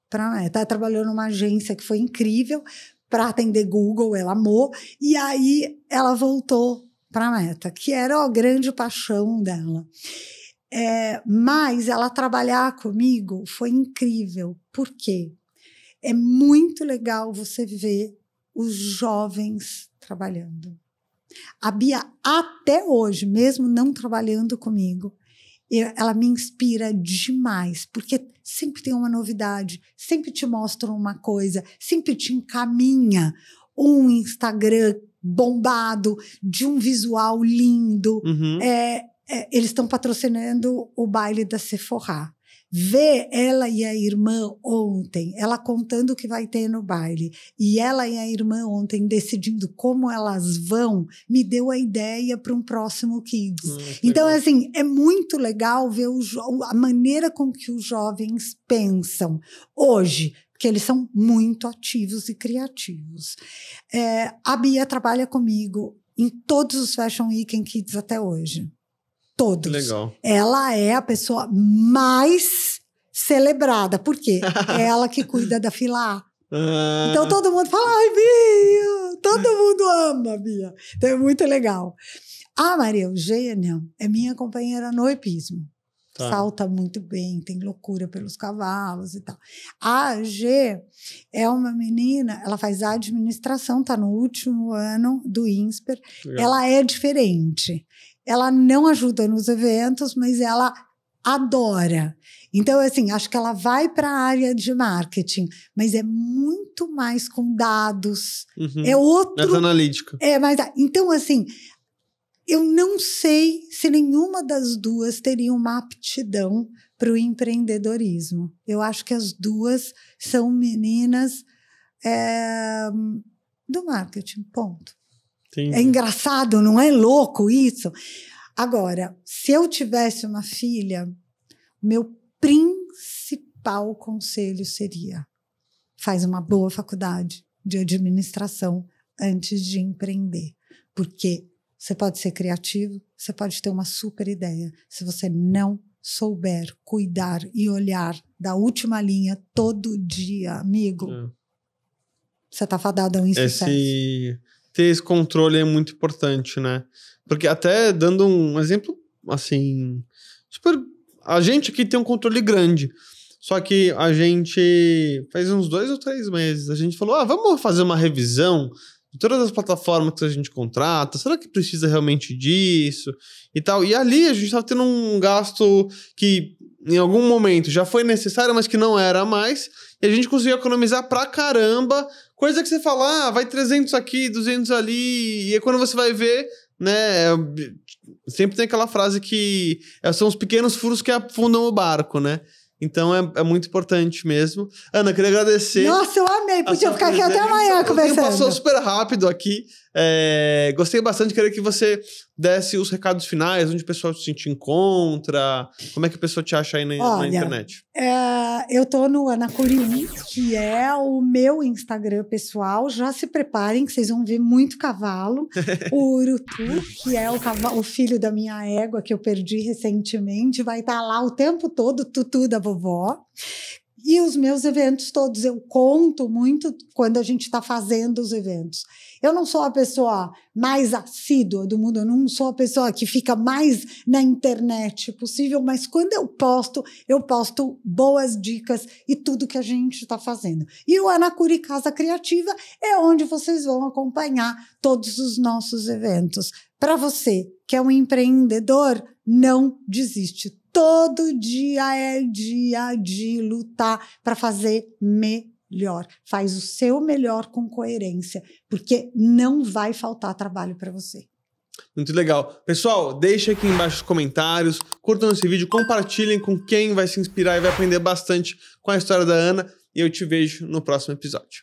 para a Meta. Ela trabalhou numa agência que foi incrível, para atender Google, ela amou, e aí ela voltou para a Meta, que era a grande paixão dela. Mas ela trabalhar comigo foi incrível. Por quê? é muito legal você ver os jovens trabalhando. A Bia, até hoje, mesmo não trabalhando comigo, ela me inspira demais, porque sempre tem uma novidade, sempre te mostra uma coisa, sempre te encaminha um Instagram bombado, de um visual lindo. Uhum. Eles estão patrocinando o baile da Sephora. Ver ela e a irmã ontem, ela contando o que vai ter no baile, e ela e a irmã ontem decidindo como elas vão, me deu a ideia para um próximo Kids. Então, assim, é muito legal ver a maneira com que os jovens pensam hoje, porque eles são muito ativos e criativos. A Bia trabalha comigo em todos os Fashion Week Kids até hoje. Todos. Legal. Ela é a pessoa mais celebrada. Por quê? É ela que cuida da fila A. Então todo mundo fala, ai, Bia! Todo mundo ama a Bia. Então é muito legal. A Maria Eugênia é minha companheira no hipismo. Tá. Salta muito bem, tem loucura pelos cavalos e tal. A G é uma menina, ela faz administração, está no último ano do INSPER. Legal. Ela é diferente. Ela não ajuda nos eventos, mas ela adora. Então, assim, acho que ela vai para a área de marketing, mas é muito mais com dados. Uhum. É outro... Mais analítica. Então, assim, eu não sei se nenhuma das duas teria uma aptidão para o empreendedorismo. Eu acho que as duas são meninas do marketing, ponto. Entendi. É engraçado, não é louco isso? Agora, se eu tivesse uma filha, meu principal conselho seria: faz uma boa faculdade de administração antes de empreender. Porque você pode ser criativo, você pode ter uma super ideia. Se você não souber cuidar e olhar da última linha todo dia, amigo, você está fadado a um insucesso. Ter esse controle é muito importante, né? Porque até dando um exemplo, assim, a gente aqui tem um controle grande, só que a gente, faz uns 2 ou 3 meses, a gente falou, vamos fazer uma revisão de todas as plataformas que a gente contrata, será que precisa realmente disso e tal? E ali a gente estava tendo um gasto que em algum momento já foi necessário, mas que não era mais, e a gente conseguiu economizar pra caramba, coisa que você fala, vai 300 aqui, 200 ali, e aí quando você vai ver, né, sempre tem aquela frase que são os pequenos furos que afundam o barco, né? Então é muito importante mesmo. Ana, queria agradecer. Nossa, eu amei. Podia ficar aqui até amanhã conversando. Passou super rápido aqui. Gostei bastante. Queria que você desse os recados finais, onde o pessoal te encontra, como é que a pessoa te acha aí na internet. Eu tô no Ana Curi 1, que é o meu Instagram pessoal. Já se preparem, que vocês vão ver muito cavalo. O Urutu, que é o filho da minha égua, que eu perdi recentemente, vai estar lá o tempo todo, Tutu da vovó. E os meus eventos todos, eu conto muito quando a gente está fazendo os eventos. Eu não sou a pessoa mais assídua do mundo, eu não sou a pessoa que fica mais na internet possível, mas quando eu posto boas dicas e tudo que a gente está fazendo. E o Ana Curi Casa Criativa é onde vocês vão acompanhar todos os nossos eventos. Para você que é um empreendedor, não desiste. Todo dia é dia de lutar para fazer melhor. Faz o seu melhor com coerência, porque não vai faltar trabalho para você. Muito legal. Pessoal, deixa aqui embaixo os comentários, curtam esse vídeo, compartilhem com quem vai se inspirar e vai aprender bastante com a história da Ana. E eu te vejo no próximo episódio.